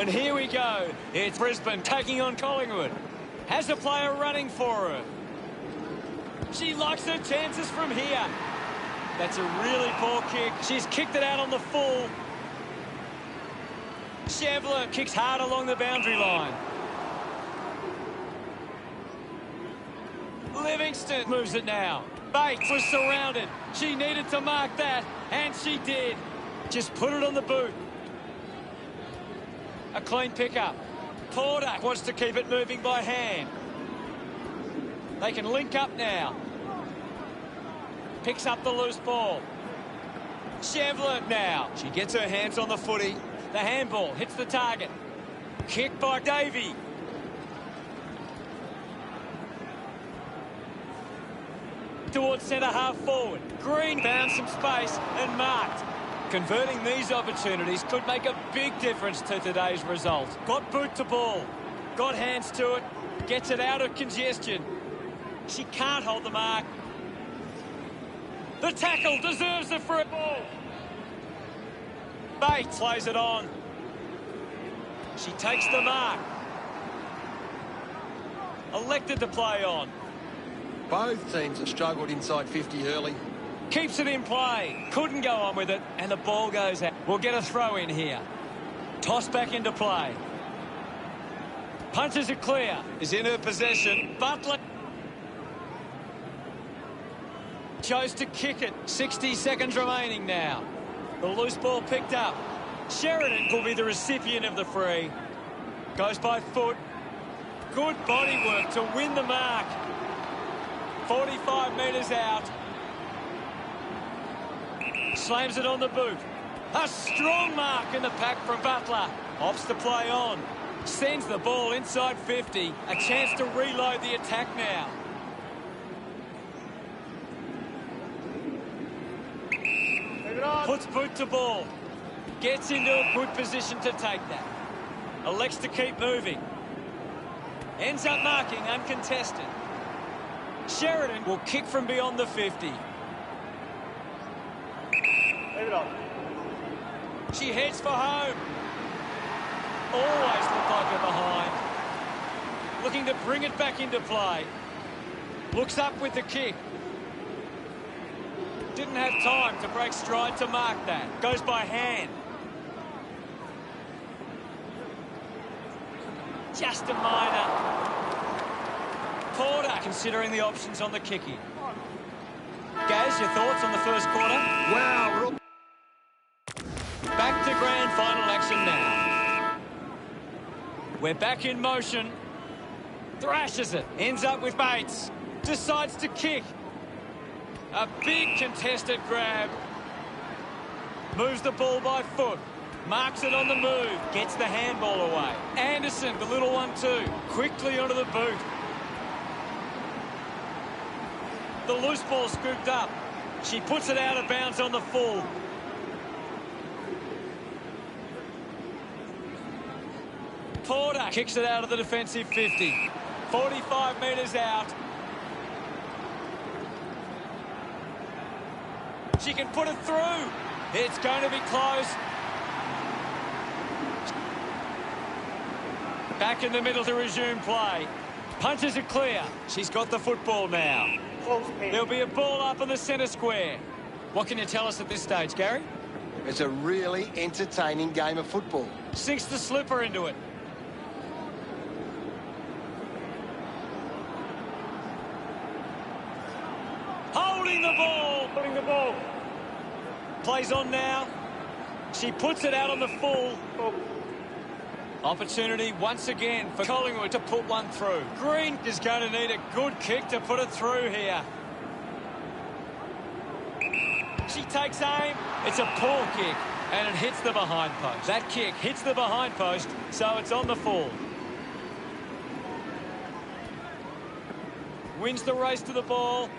And here we go. It's Brisbane taking on Collingwood. Has a player running for her. She likes her chances from here. That's a really poor kick. She's kicked it out on the full. Shevler kicks hard along the boundary line. Livingston moves it now. Bates was surrounded. She needed to mark that, and she did. Just put it on the boot. A clean pickup. Porter wants to keep it moving by hand. They can link up now. Picks up the loose ball. Shevler now. She gets her hands on the footy. The handball hits the target. Kick by Davey. Towards centre half forward. Green found some space and marked. Converting these opportunities could make a big difference to today's result. Got boot to ball. Got hands to it. Gets it out of congestion. She can't hold the mark. The tackle deserves the free ball. Bates plays it on. She takes the mark. Elected to play on. Both teams have struggled inside 50 early. Keeps it in play. Couldn't go on with it, and the ball goes out. We'll get a throw in here. Toss back into play. Punches it clear. Is in her possession. Butler chose to kick it. 60 seconds remaining now. The loose ball picked up. Sheridan will be the recipient of the free. Goes by foot. Good body work to win the mark. 45 metres out. Slams it on the boot. A strong mark in the pack from Butler. Opts to play on. Sends the ball inside 50. A chance to reload the attack now. Puts boot to ball. Gets into a good position to take that. Elects to keep moving. Ends up marking uncontested. Sheridan will kick from beyond the 50. Leave it on. She heads for home. Always look like her behind. Looking to bring it back into play. Looks up with the kick. Didn't have time to break stride to mark that. Goes by hand. Just a minor. Porter considering the options on the kicking. Gaz, your thoughts on the first quarter? Wow, Back to grand final action now. We're back in motion. Thrashes it. Ends up with Bates. Decides to kick. A big contested grab. Moves the ball by foot. Marks it on the move. Gets the handball away. Anderson, the little one too. Quickly onto the boot. The loose ball scooped up. She puts it out of bounds on the full. Porter kicks it out of the defensive 50. 45 metres out. She can put it through. It's going to be close. Back in the middle to resume play. Punches it clear. She's got the football now. There'll be a ball up in the centre square. What can you tell us at this stage, Gary? it's a really entertaining game of football. Sinks the slipper into it. Holding the ball. Putting the ball. Plays on now. She puts it out on the full. Opportunity once again for Collingwood to put one through. Green is going to need a good kick to put it through here. She takes aim. It's a poor kick, and it hits the behind post. That kick hits the behind post, so it's on the full. Wins the race to the ball.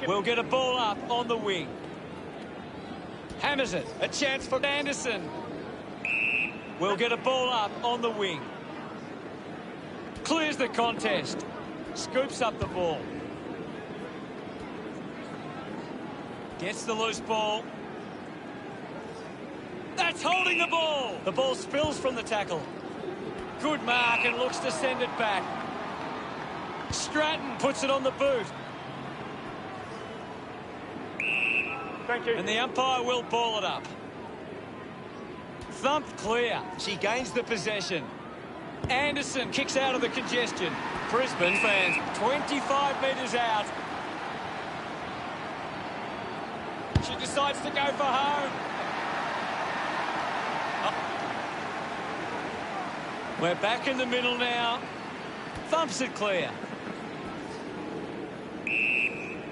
We'll get a ball up on the wing. Hammers it. A chance for Anderson. We'll get a ball up on the wing. Clears the contest. Scoops up the ball. Gets the loose ball. That's holding the ball. The ball spills from the tackle. Good mark and looks to send it back. Stratton puts it on the boot. Thank you. And the umpire will ball it up. Thumped clear. She gains the possession. Anderson kicks out of the congestion. Brisbane fans 25 metres out. She decides to go for home. We're back in the middle now. Thumps it clear.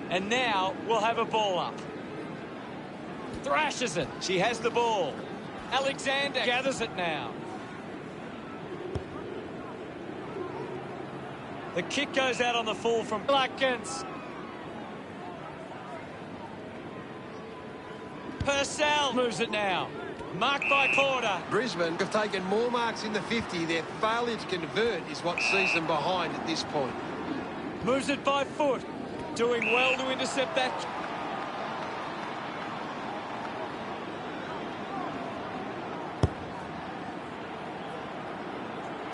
And now we'll have a ball up. Thrashes it. She has the ball. Alexander gathers it now. The kick goes out on the full from Blackens. Purcell moves it now. Marked by Porter. Brisbane have taken more marks in the 50. Their failure to convert is what sees them behind at this point. Moves it by foot. Doing well to intercept that.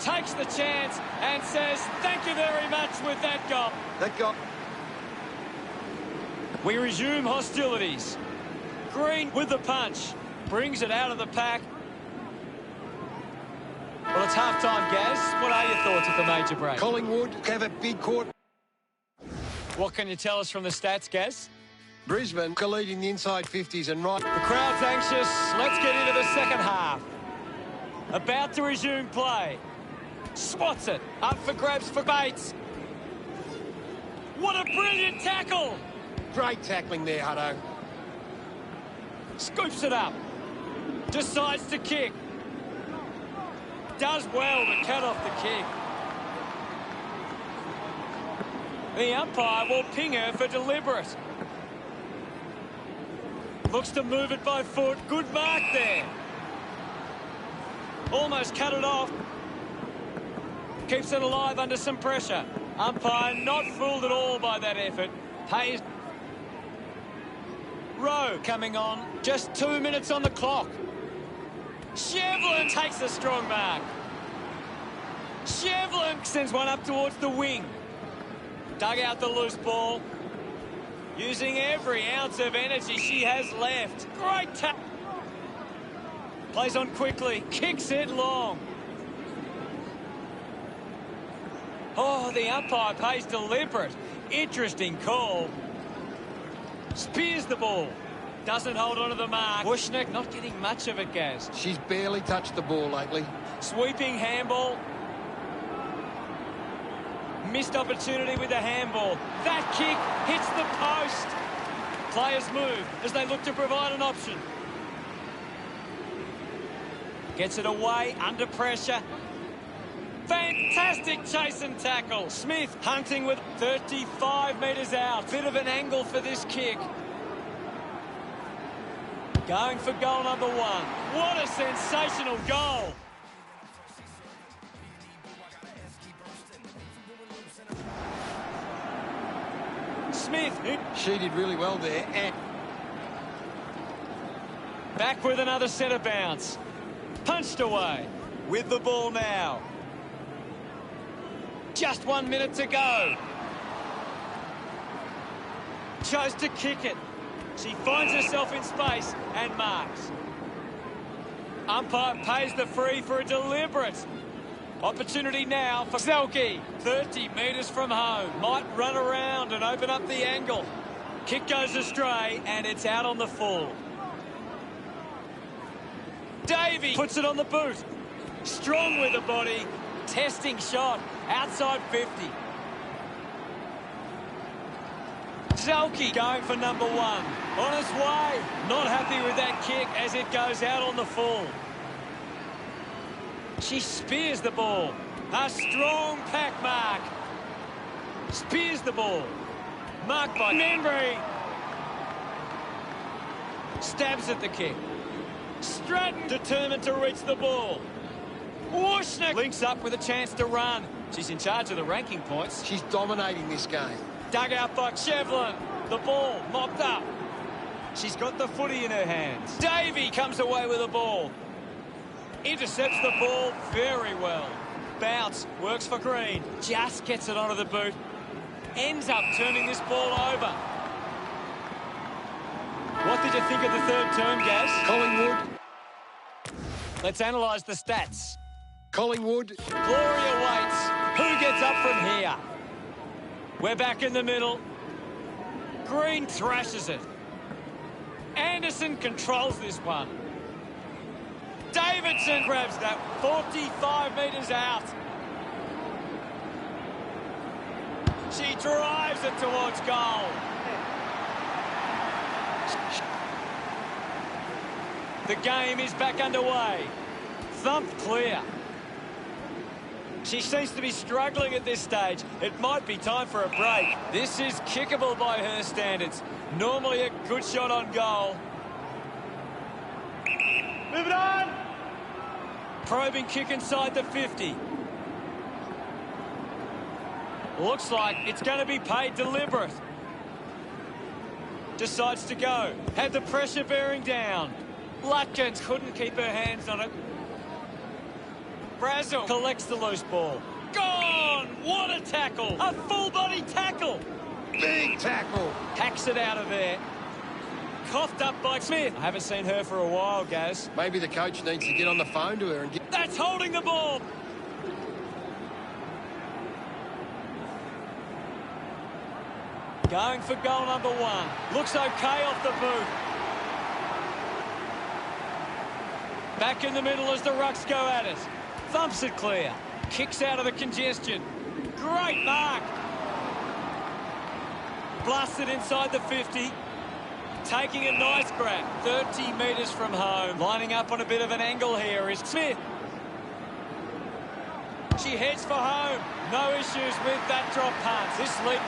Takes the chance and says, thank you very much with that goal. That got... We resume hostilities. Green with the punch. Brings it out of the pack. Well, it's half-time, Gaz. What are your thoughts at the major break? Collingwood have a big court. What can you tell us from the stats, Gaz? Brisbane are leading the inside 50s and right. The crowd's anxious. Let's get into the second half. About to resume play. Spots it. Up for grabs for Bates. What a brilliant tackle. Great tackling there, Hutto. Scoops it up. Decides to kick. Does well to cut off the kick. The umpire will ping her for deliberate. Looks to move it by foot. Good mark there. Almost cut it off. Keeps it alive under some pressure. Umpire not fooled at all by that effort. Pays. Rowe coming on. Just 2 minutes on the clock. Shevlin takes a strong mark. Shevlin sends one up towards the wing. Dug out the loose ball. Using every ounce of energy she has left. Great tap. Plays on quickly. Kicks it long. Oh, the umpire pays deliberate. Interesting call. Spears the ball. Doesn't hold onto the mark. Bushnick not getting much of it, Gaz. She's barely touched the ball lately. Sweeping handball. Missed opportunity with the handball. That kick hits the post. Players move as they look to provide an option. Gets it away under pressure. Fantastic chase and tackle. Smith hunting with 35 metres out. Bit of an angle for this kick. Going for goal number one. What a sensational goal. Smith. She did really well there. And back with another centre bounce. Punched away. With the ball now. Just 1 minute to go. Chose to kick it. She finds herself in space and marks. Umpire pays the free for a deliberate. Opportunity now for Zelke. 30 metres from home. Might run around and open up the angle. Kick goes astray and it's out on the full. Davey puts it on the boot. Strong with the body. Testing shot. Outside 50. Zelke going for number one. On his way. Not happy with that kick as it goes out on the full. She spears the ball. A strong pack mark. Spears the ball. Marked by Membry. Stabs at the kick. Stratton determined to reach the ball. Washnick links up with a chance to run. She's in charge of the ranking points. she's dominating this game. Dug out by Shevlin. The ball mopped up. She's got the footy in her hands. Davey comes away with the ball. Intercepts the ball very well. Bounce, works for Green. Just gets it onto the boot. Ends up turning this ball over. What did you think of the third term, Gaz? Collingwood. Let's analyse the stats. Collingwood. Gloria waits. Who gets up from here? We're back in the middle. Green thrashes it. Anderson controls this one. Davidson grabs that 45 metres out. She drives it towards goal. The game is back underway. Thumped clear. She seems to be struggling at this stage. It might be time for a break. This is kickable by her standards. Normally a good shot on goal. Move it on! Probing kick inside the 50. Looks like it's going to be paid deliberate. Decides to go. Had the pressure bearing down. Lutkins couldn't keep her hands on it. Brazel collects the loose ball. Gone! What a tackle! A full-body tackle! Big tackle. Hacks it out of there. Coughed up by Smith. I haven't seen her for a while, Gaz. Maybe the coach needs to get on the phone to her and get... That's holding the ball. Going for goal number one. Looks okay off the boot. Back in the middle as the Rucks go at it. Thumps it clear. Kicks out of the congestion. Great mark. Blasted inside the 50. Taking a nice grab. 30 metres from home. Lining up on a bit of an angle here is Smith. She heads for home. No issues with that drop punt. This lead.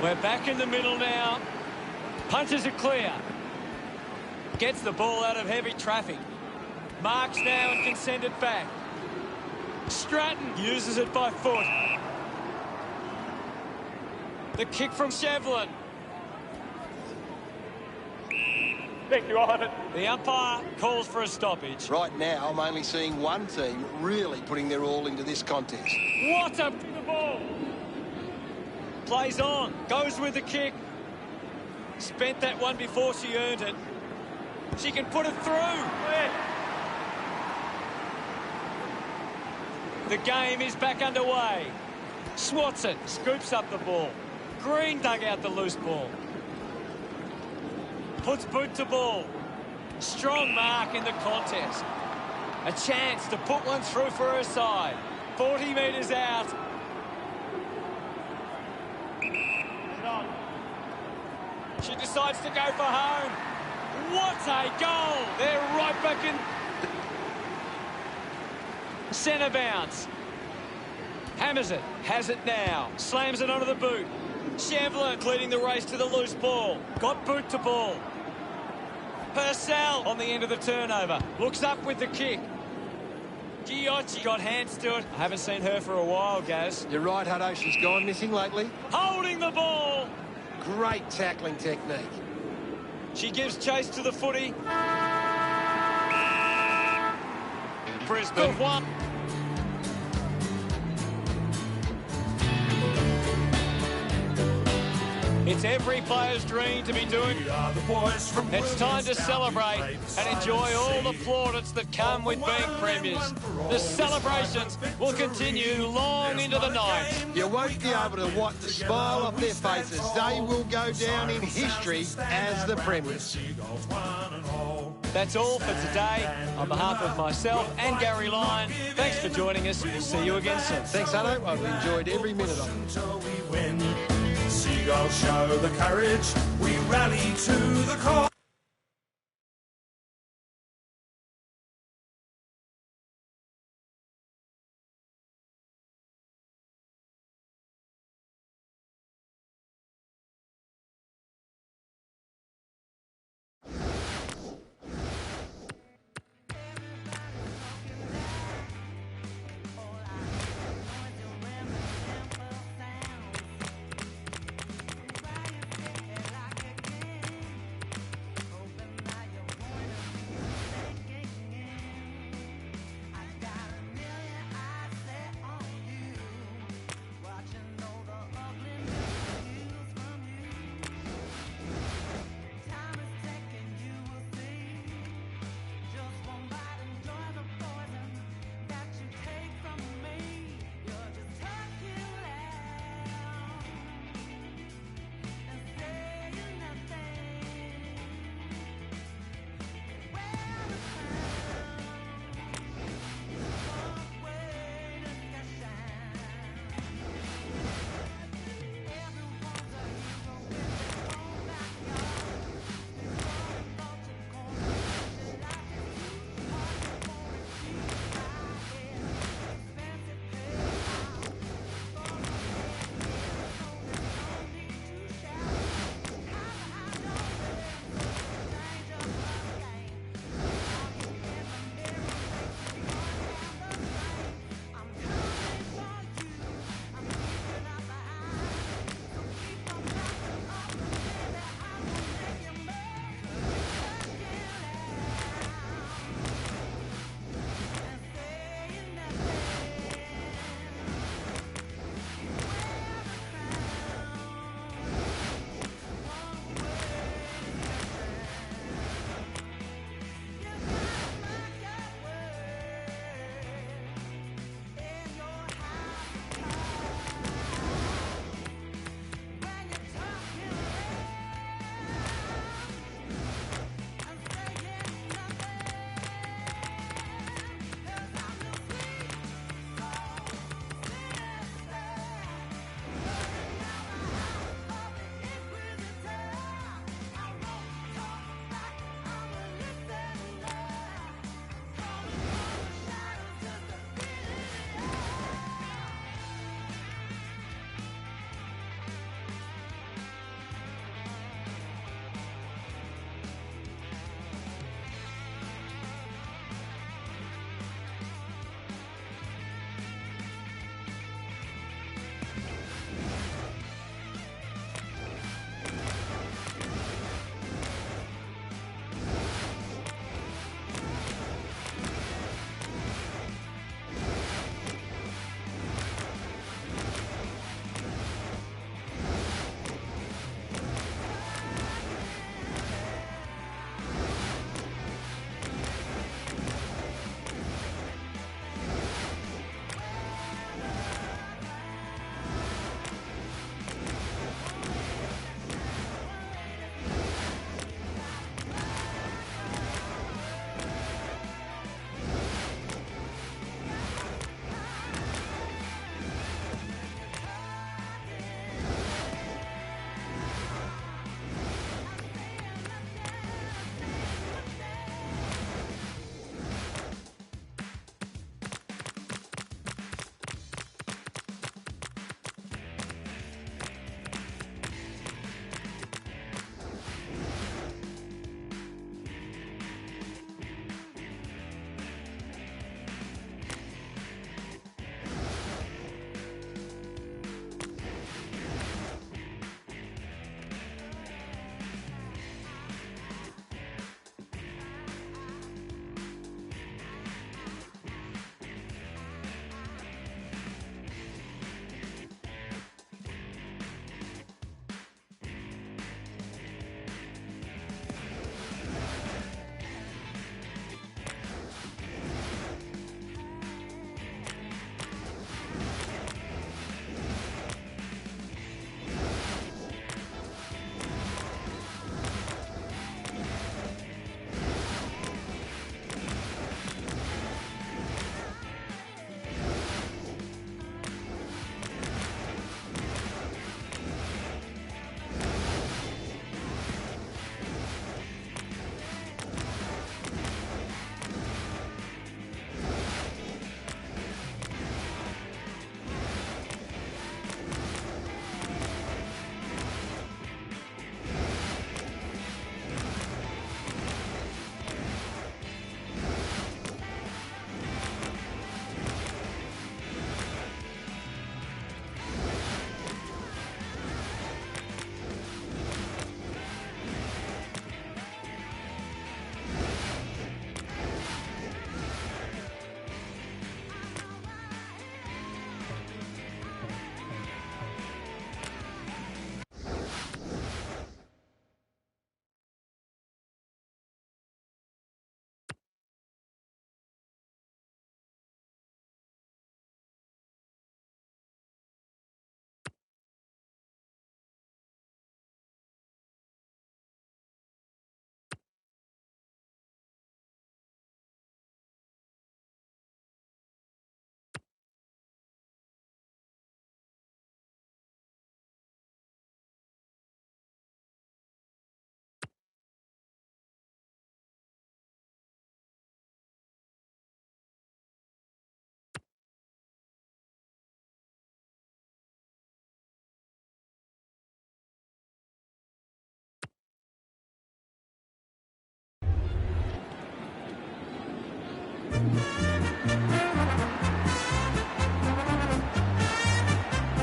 We're back in the middle now. Punches it clear. Gets the ball out of heavy traffic. Marks now and can send it back. Stratton uses it by foot. The kick from Shevlin. Thank you, I'll have it. The umpire calls for a stoppage. Right now, I'm only seeing one team really putting their all into this contest. What a... the ball. Plays on. Goes with the kick. Spent that one before she earned it. She can put it through. The game is back underway. Swatson scoops up the ball. Green dug out the loose ball. Puts boot to ball. Strong mark in the contest. A chance to put one through for her side. 40 metres out. She decides to go for home. What a goal! They're right back in. Centre bounce. Hammers it. Has it now. Slams it onto the boot. Shevlin leading the race to the loose ball. Got boot to ball. Purcell on the end of the turnover. Looks up with the kick. Giocci got hands to it. I haven't seen her for a while, Gaz. You're right, Hutto. She's gone missing lately. Holding the ball. Great tackling technique. She gives chase to the footy. Brisbane won. It's every player's dream to be doing. It's time to celebrate and enjoy all the plaudits that come with being premiers. The celebrations will continue long into the night. You won't be able to wipe the smile off their faces. They will go down in history as the premiers. That's all for today. On behalf of myself and Gary Lyon, thanks for joining us. We'll see you again soon. Thanks, Hutto. I've enjoyed every minute of it. Until we win. Seagulls show the courage. We rally to the cause.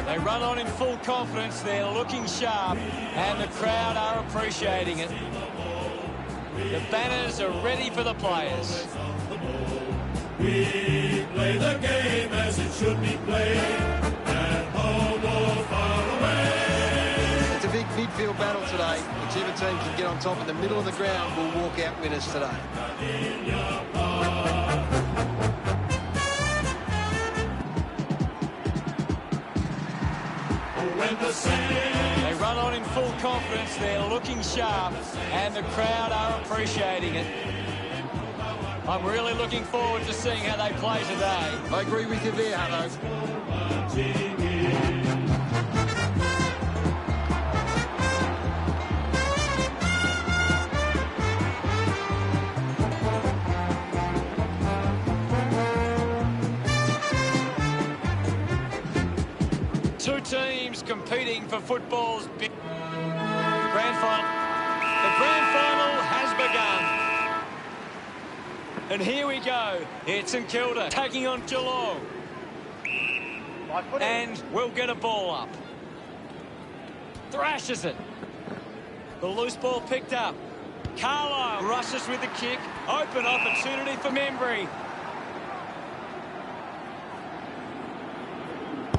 They run on in full confidence. They're looking sharp, and the crowd are appreciating it. The banners are ready for the players. We play the game as it should be played, at home or far away. It's a big midfield battle today. Whichever team can get on top in the middle of the ground will walk out winners today. They run on in full confidence. They're looking sharp, and the crowd are appreciating it. I'm really looking forward to seeing how they play today. I agree with you there, Hutto. Two teams competing for football's big grand final. The grand final has begun. And here we go. It's St Kilda taking on Geelong. And we'll get a ball up. Thrashes it. The loose ball picked up. Carlisle rushes with the kick. Open opportunity for Membry.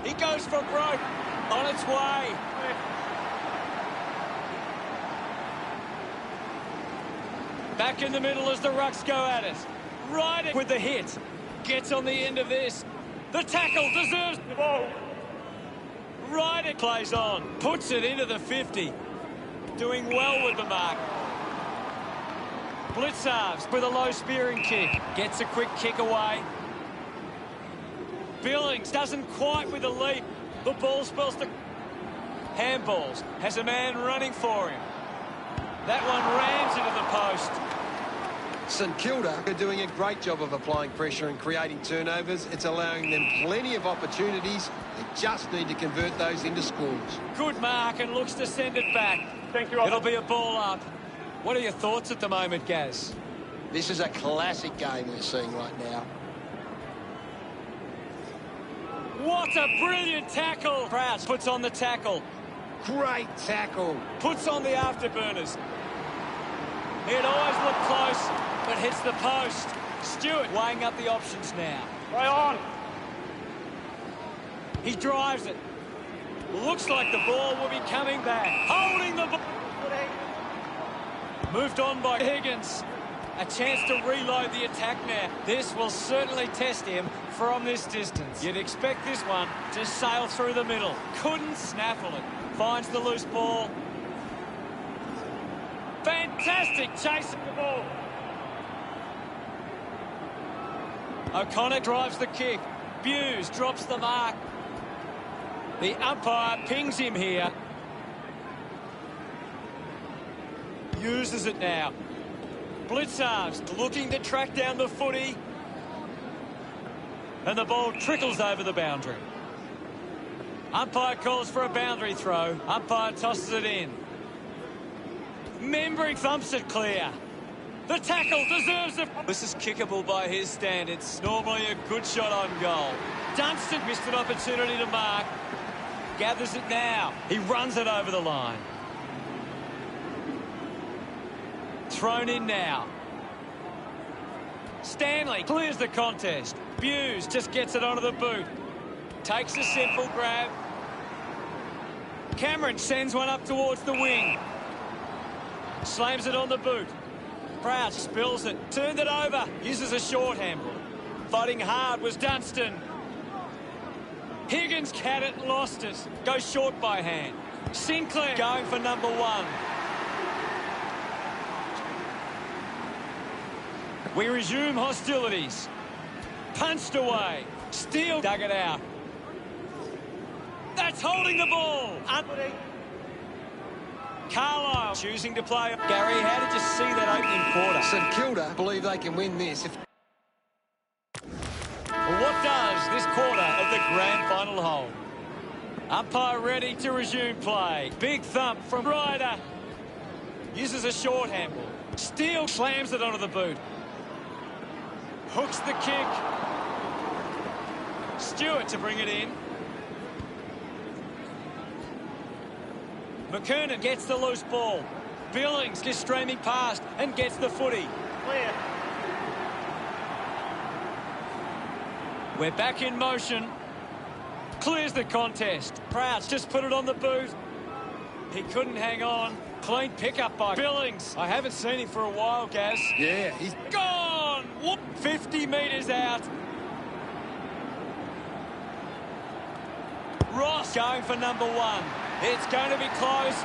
He goes for broke. On its way. Back in the middle as the Rucks go at it. Right with the hit. Gets on the end of this. The tackle deserves the ball. Right it plays on. Puts it into the 50. Doing well with the mark. Blitzarves with a low spearing kick. Gets a quick kick away. Billings doesn't quite with the leap. The ball spells the handballs. Has a man running for him. That one rams into the post. St Kilda are doing a great job of applying pressure and creating turnovers. It's allowing them plenty of opportunities. They just need to convert those into scores. Good mark and looks to send it back. Thank you, It'll be a ball up. What are your thoughts at the moment, Gaz? This is a classic game we're seeing right now. What a brilliant tackle. Crouch puts on the tackle. Great tackle. Puts on the afterburners. It always looked close, but hits the post. Stewart weighing up the options now. Play on. He drives it. Looks like the ball will be coming back. Holding the ball. Moved on by Higgins. A chance to reload the attack now. This will certainly test him from this distance. You'd expect this one to sail through the middle. Couldn't snaffle it. Finds the loose ball. Fantastic chase of the ball. O'Connor drives the kick. Buse drops the mark. The umpire pings him here. Uses it now. Blitzarves looking to track down the footy. And the ball trickles over the boundary. Umpire calls for a boundary throw. Umpire tosses it in. Membry thumps it clear. The tackle deserves it. This is kickable by his standards. Normally a good shot on goal. Dunstan missed an opportunity to mark. Gathers it now. He runs it over the line. Thrown in now. Stanley clears the contest. Buse just gets it onto the boot. Takes a simple grab. Cameron sends one up towards the wing. Slams it on the boot. Crouch spills it. Turned it over. Uses a short handle. Fighting hard was Dunstan. Higgins had it, lost it. Goes short by hand. Sinclair going for number one. We resume hostilities. Punched away. Steele dug it out. That's holding the ball. Carlisle choosing to play. Gary, how did you see that opening quarter? St Kilda believe they can win this. What does this quarter of the grand final hold? Umpire ready to resume play. Big thump from Ryder. Uses a short handle. Steele slams it onto the boot. Hooks the kick. Stewart to bring it in. McKernan gets the loose ball. Billings gets streaming past and gets the footy. Clear. We're back in motion. Clears the contest. Prouts just put it on the boot. He couldn't hang on. Clean pickup by Billings. I haven't seen him for a while, Gaz. Yeah, he's Gone! Whoop! 50 metres out. Ross going for number 1. It's going to be close.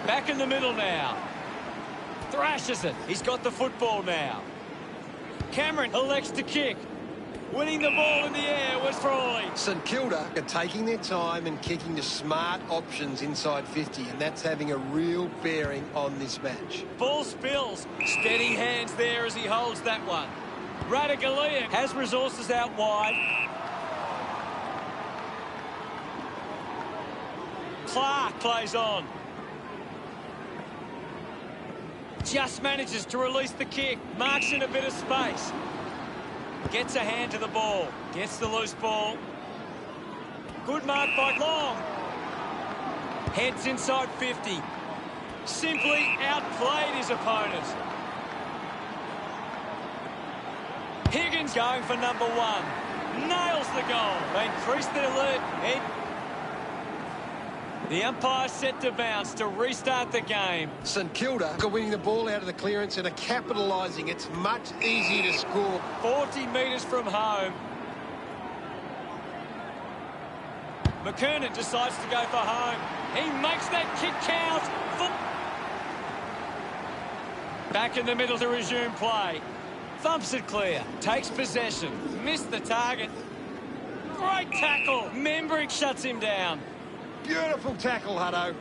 Back in the middle now. Thrashes it. He's got the football now. Cameron elects to kick. Winning the ball in the air was Frawley. St Kilda are taking their time and kicking the smart options inside 50, and that's having a real bearing on this match. Ball spills. Steady hands there as he holds that one. Radaglia has resources out wide. Clark plays on. Just manages to release the kick. Marks in a bit of space. Gets a hand to the ball. Gets the loose ball. Good mark by Long. Heads inside 50. Simply outplayed his opponent. Higgins going for number 1. Nails the goal. They increase their lead. The umpire set to bounce to restart the game. St Kilda are winning the ball out of the clearance and are capitalising. It's much easier to score. 40 metres from home. McKernan decides to go for home. He makes that kick count. Back in the middle to resume play. Thumps it clear. Takes possession. Missed the target. Great tackle. Membry shuts him down. Beautiful tackle, Hutto.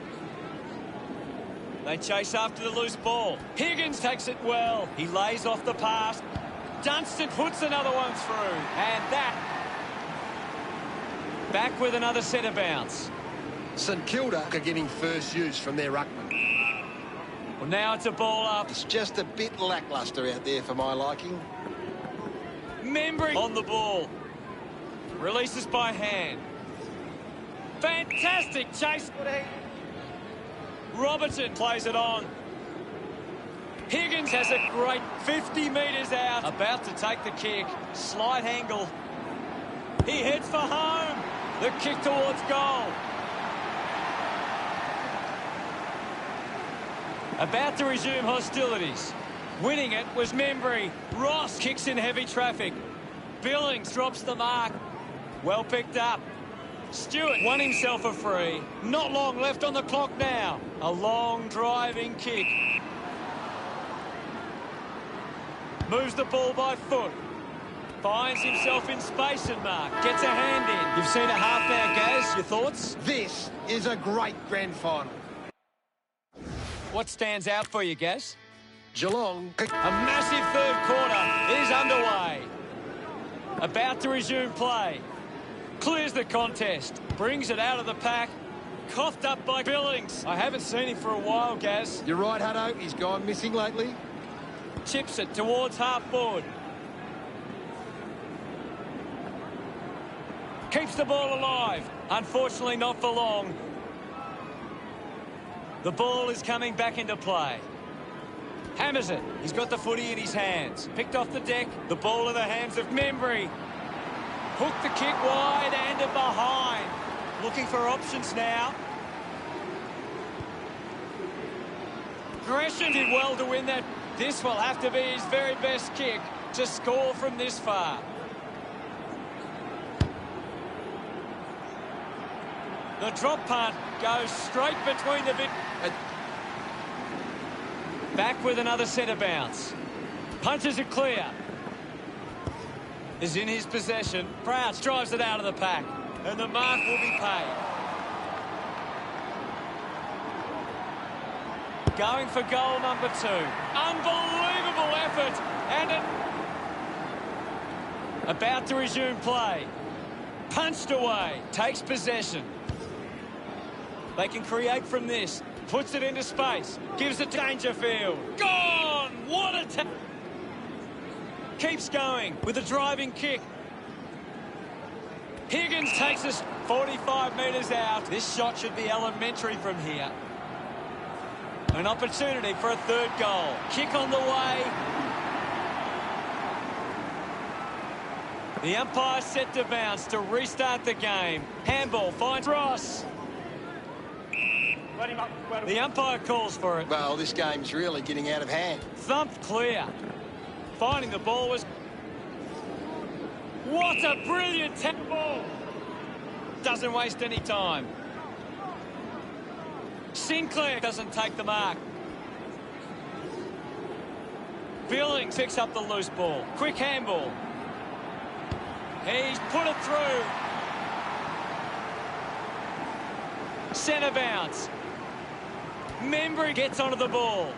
They chase after the loose ball. Higgins takes it well. He lays off the pass. Dunstan puts another one through. And that. Back with another centre bounce. St Kilda are getting first use from their ruckman. Well, now it's a ball up. It's just a bit lacklustre out there for my liking. Membry on the ball. Releases by hand. Fantastic chase. Robertson plays it on. Higgins has a great 50 metres out. About to take the kick. Slight angle. He heads for home. The kick towards goal. About to resume hostilities. Winning it was Membry. Ross kicks in heavy traffic. Billings drops the mark. Well picked up. Stewart won himself a free. Not long left on the clock now. A long driving kick. Moves the ball by foot. Finds himself in space and mark. Gets a hand in. You've seen a half now, Gaz. Your thoughts? This is a great grand final. What stands out for you, Gaz? Geelong. A massive third quarter is underway. About to resume play. Clears the contest. Brings it out of the pack. Coughed up by Billings. I haven't seen him for a while, Gaz. You're right, Hutto. He's gone missing lately. Chips it towards half forward. Keeps the ball alive. Unfortunately, not for long. The ball is coming back into play. Hammers it. He's got the footy in his hands. Picked off the deck. The ball in the hands of Membry. Hooked the kick wide and behind. Looking for options now. Gresham did well to win that. This will have to be his very best kick to score from this far. The drop punt goes straight between the bit. Back with another centre bounce. Punches it clear. Is in his possession. Prouts drives it out of the pack. And the mark will be paid. Going for goal number 2. Unbelievable effort. And about to resume play. Punched away. Takes possession. They can create from this. Puts it into space. Gives it to Dangerfield. Gone! What a tap! Keeps going with a driving kick. Higgins takes us 45 metres out. This shot should be elementary from here. An opportunity for a third goal. Kick on the way. The umpire set to bounce to restart the game. Handball finds Ross. The umpire calls for it. Well, this game's really getting out of hand. Thumped clear. Finding the ball was... What a brilliant ball. Doesn't waste any time. Sinclair doesn't take the mark. Billings picks up the loose ball. Quick handball. He's put it through. Centre bounce. Membry gets onto the ball.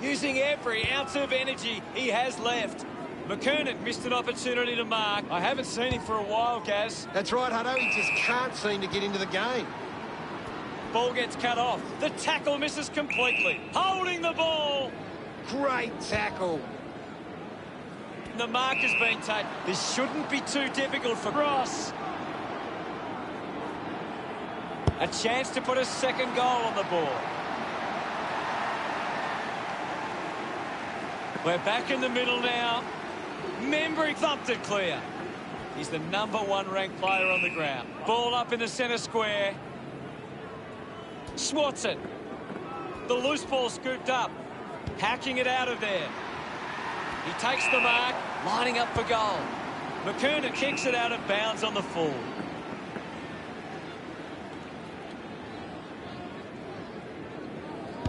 Using every ounce of energy he has left. McKernan missed an opportunity to mark. I haven't seen him for a while, Gaz. That's right, Hutto. He just can't seem to get into the game. Ball gets cut off. The tackle misses completely. Holding the ball. Great tackle. The mark has been taken. This shouldn't be too difficult for Ross. A chance to put a second goal on the board. We're back in the middle now. Membry thumped it clear. He's the #1 ranked player on the ground. Ball up in the centre square. Swats it. The loose ball scooped up. Hacking it out of there. He takes the mark, lining up for goal. McKernan kicks it out of bounds on the full.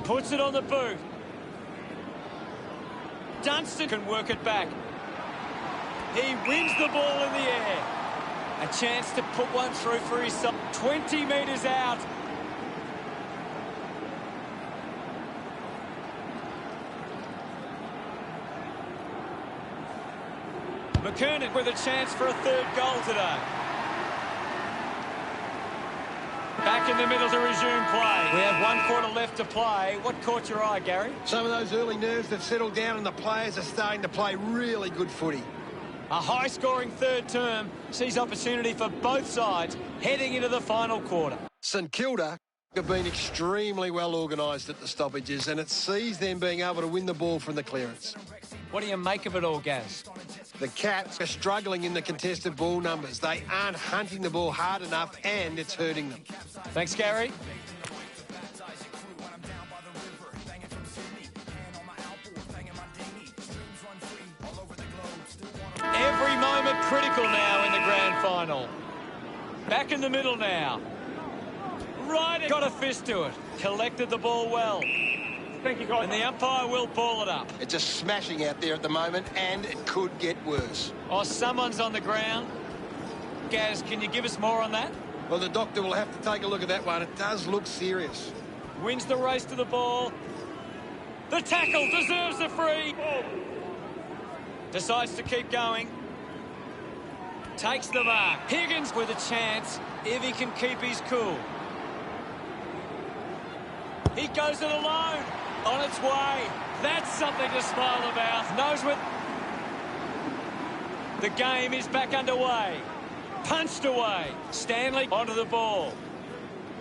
Puts it on the boot. Dunstan can work it back. He wins the ball in the air. A chance to put one through for his son. 20 metres out. McKernan with a chance for a third goal today. Back in the middle to resume play. We have 1 quarter left to play. What caught your eye, Gary? Some of those early nerves have settled down and the players are starting to play really good footy. A high-scoring third term sees opportunity for both sides heading into the final quarter. St Kilda have been extremely well organised at the stoppages, and it sees them being able to win the ball from the clearance. What do you make of it all, Gaz? The Cats are struggling in the contested ball numbers. They aren't hunting the ball hard enough, and it's hurting them. Thanks, Gary. Every moment critical now in the grand final. Back in the middle now. Right, got a fist to it. Collected the ball well. Thank you, guys. And the umpire will ball it up. It's just smashing out there at the moment, and it could get worse. Oh, someone's on the ground. Gaz, can you give us more on that? Well, the doctor will have to take a look at that one. It does look serious. Wins the race to the ball. The tackle deserves the free. Decides to keep going. Takes the mark. Higgins with a chance if he can keep his cool. He goes it alone. On its way. That's something to smile about. Knows what... The game is back underway. Punched away. Stanley onto the ball.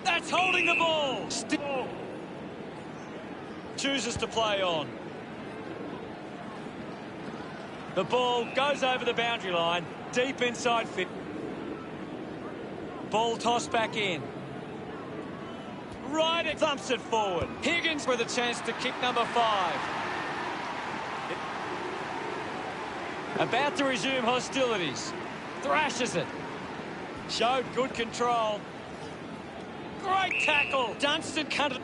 That's holding the ball. Still chooses to play on. The ball goes over the boundary line. Deep inside fit. Ball tossed back in. Right, it thumps it forward. Higgins with a chance to kick #5. About to resume hostilities. Thrashes it. Showed good control. Great tackle. Dunstan cut it.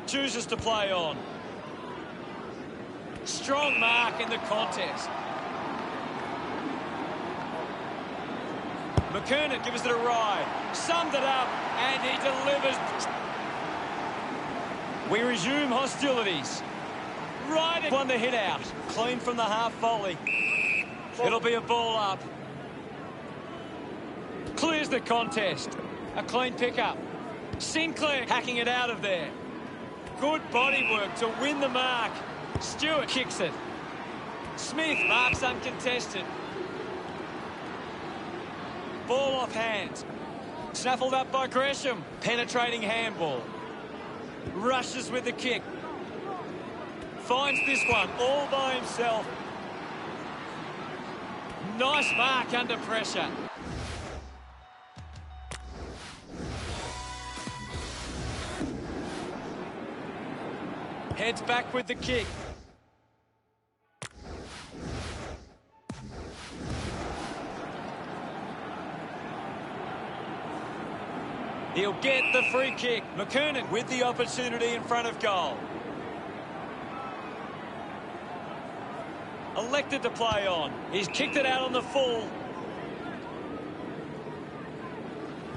Chooses to play on. Strong mark in the contest. McKernan gives it a ride. Summed it up, and he delivers. We resume hostilities. Right, won the hit out. Clean from the half volley. It'll be a ball up. Clears the contest. A clean pickup. Sinclair hacking it out of there. Good body work to win the mark. Stewart kicks it. Smith marks uncontested. Ball off hands. Snaffled up by Gresham. Penetrating handball. Rushes with the kick. Finds this one all by himself. Nice mark under pressure. Heads back with the kick. He'll get the free kick. McKernan with the opportunity in front of goal. Elected to play on. He's kicked it out on the full.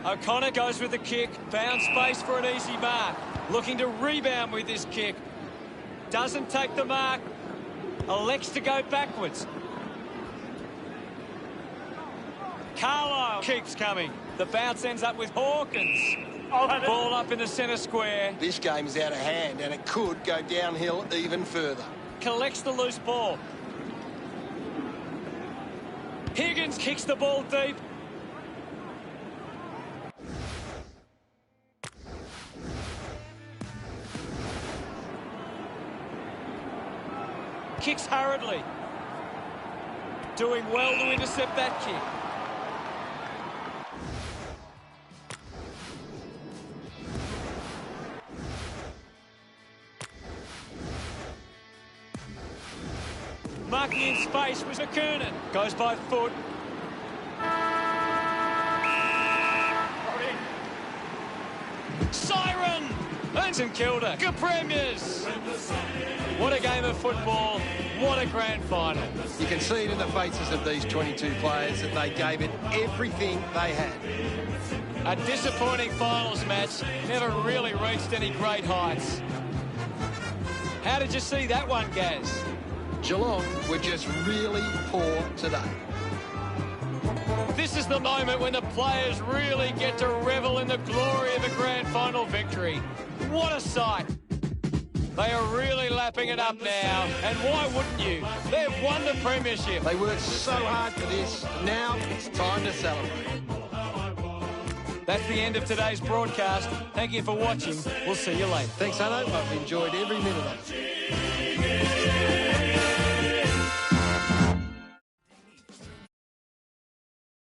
O'Connor goes with the kick. Found space for an easy mark. Looking to rebound with this kick. Doesn't take the mark. Elects to go backwards. Carlisle keeps coming. The bounce ends up with Hawkins. Ball up in the centre square. This game is out of hand and it could go downhill even further. Collects the loose ball. Higgins kicks the ball deep. Kicks hurriedly. Doing well to intercept that kick. Marking in space was McKernan. Goes by foot. Siren! St Kilda. Good premiers. What a game of football. What a grand final. You can see it in the faces of these 22 players that they gave it everything they had. A disappointing finals match. Never really reached any great heights. How did you see that one, Gaz? Geelong were just really poor today. This is the moment when the players really get to revel in the glory of a grand final victory. What a sight. They are really lapping it up now, and why wouldn't you? They've won the premiership. They worked so hard for this. Now it's time to celebrate. That's the end of today's broadcast. Thank you for watching. We'll see you later. Thanks, Hanno. I've enjoyed every minute of it.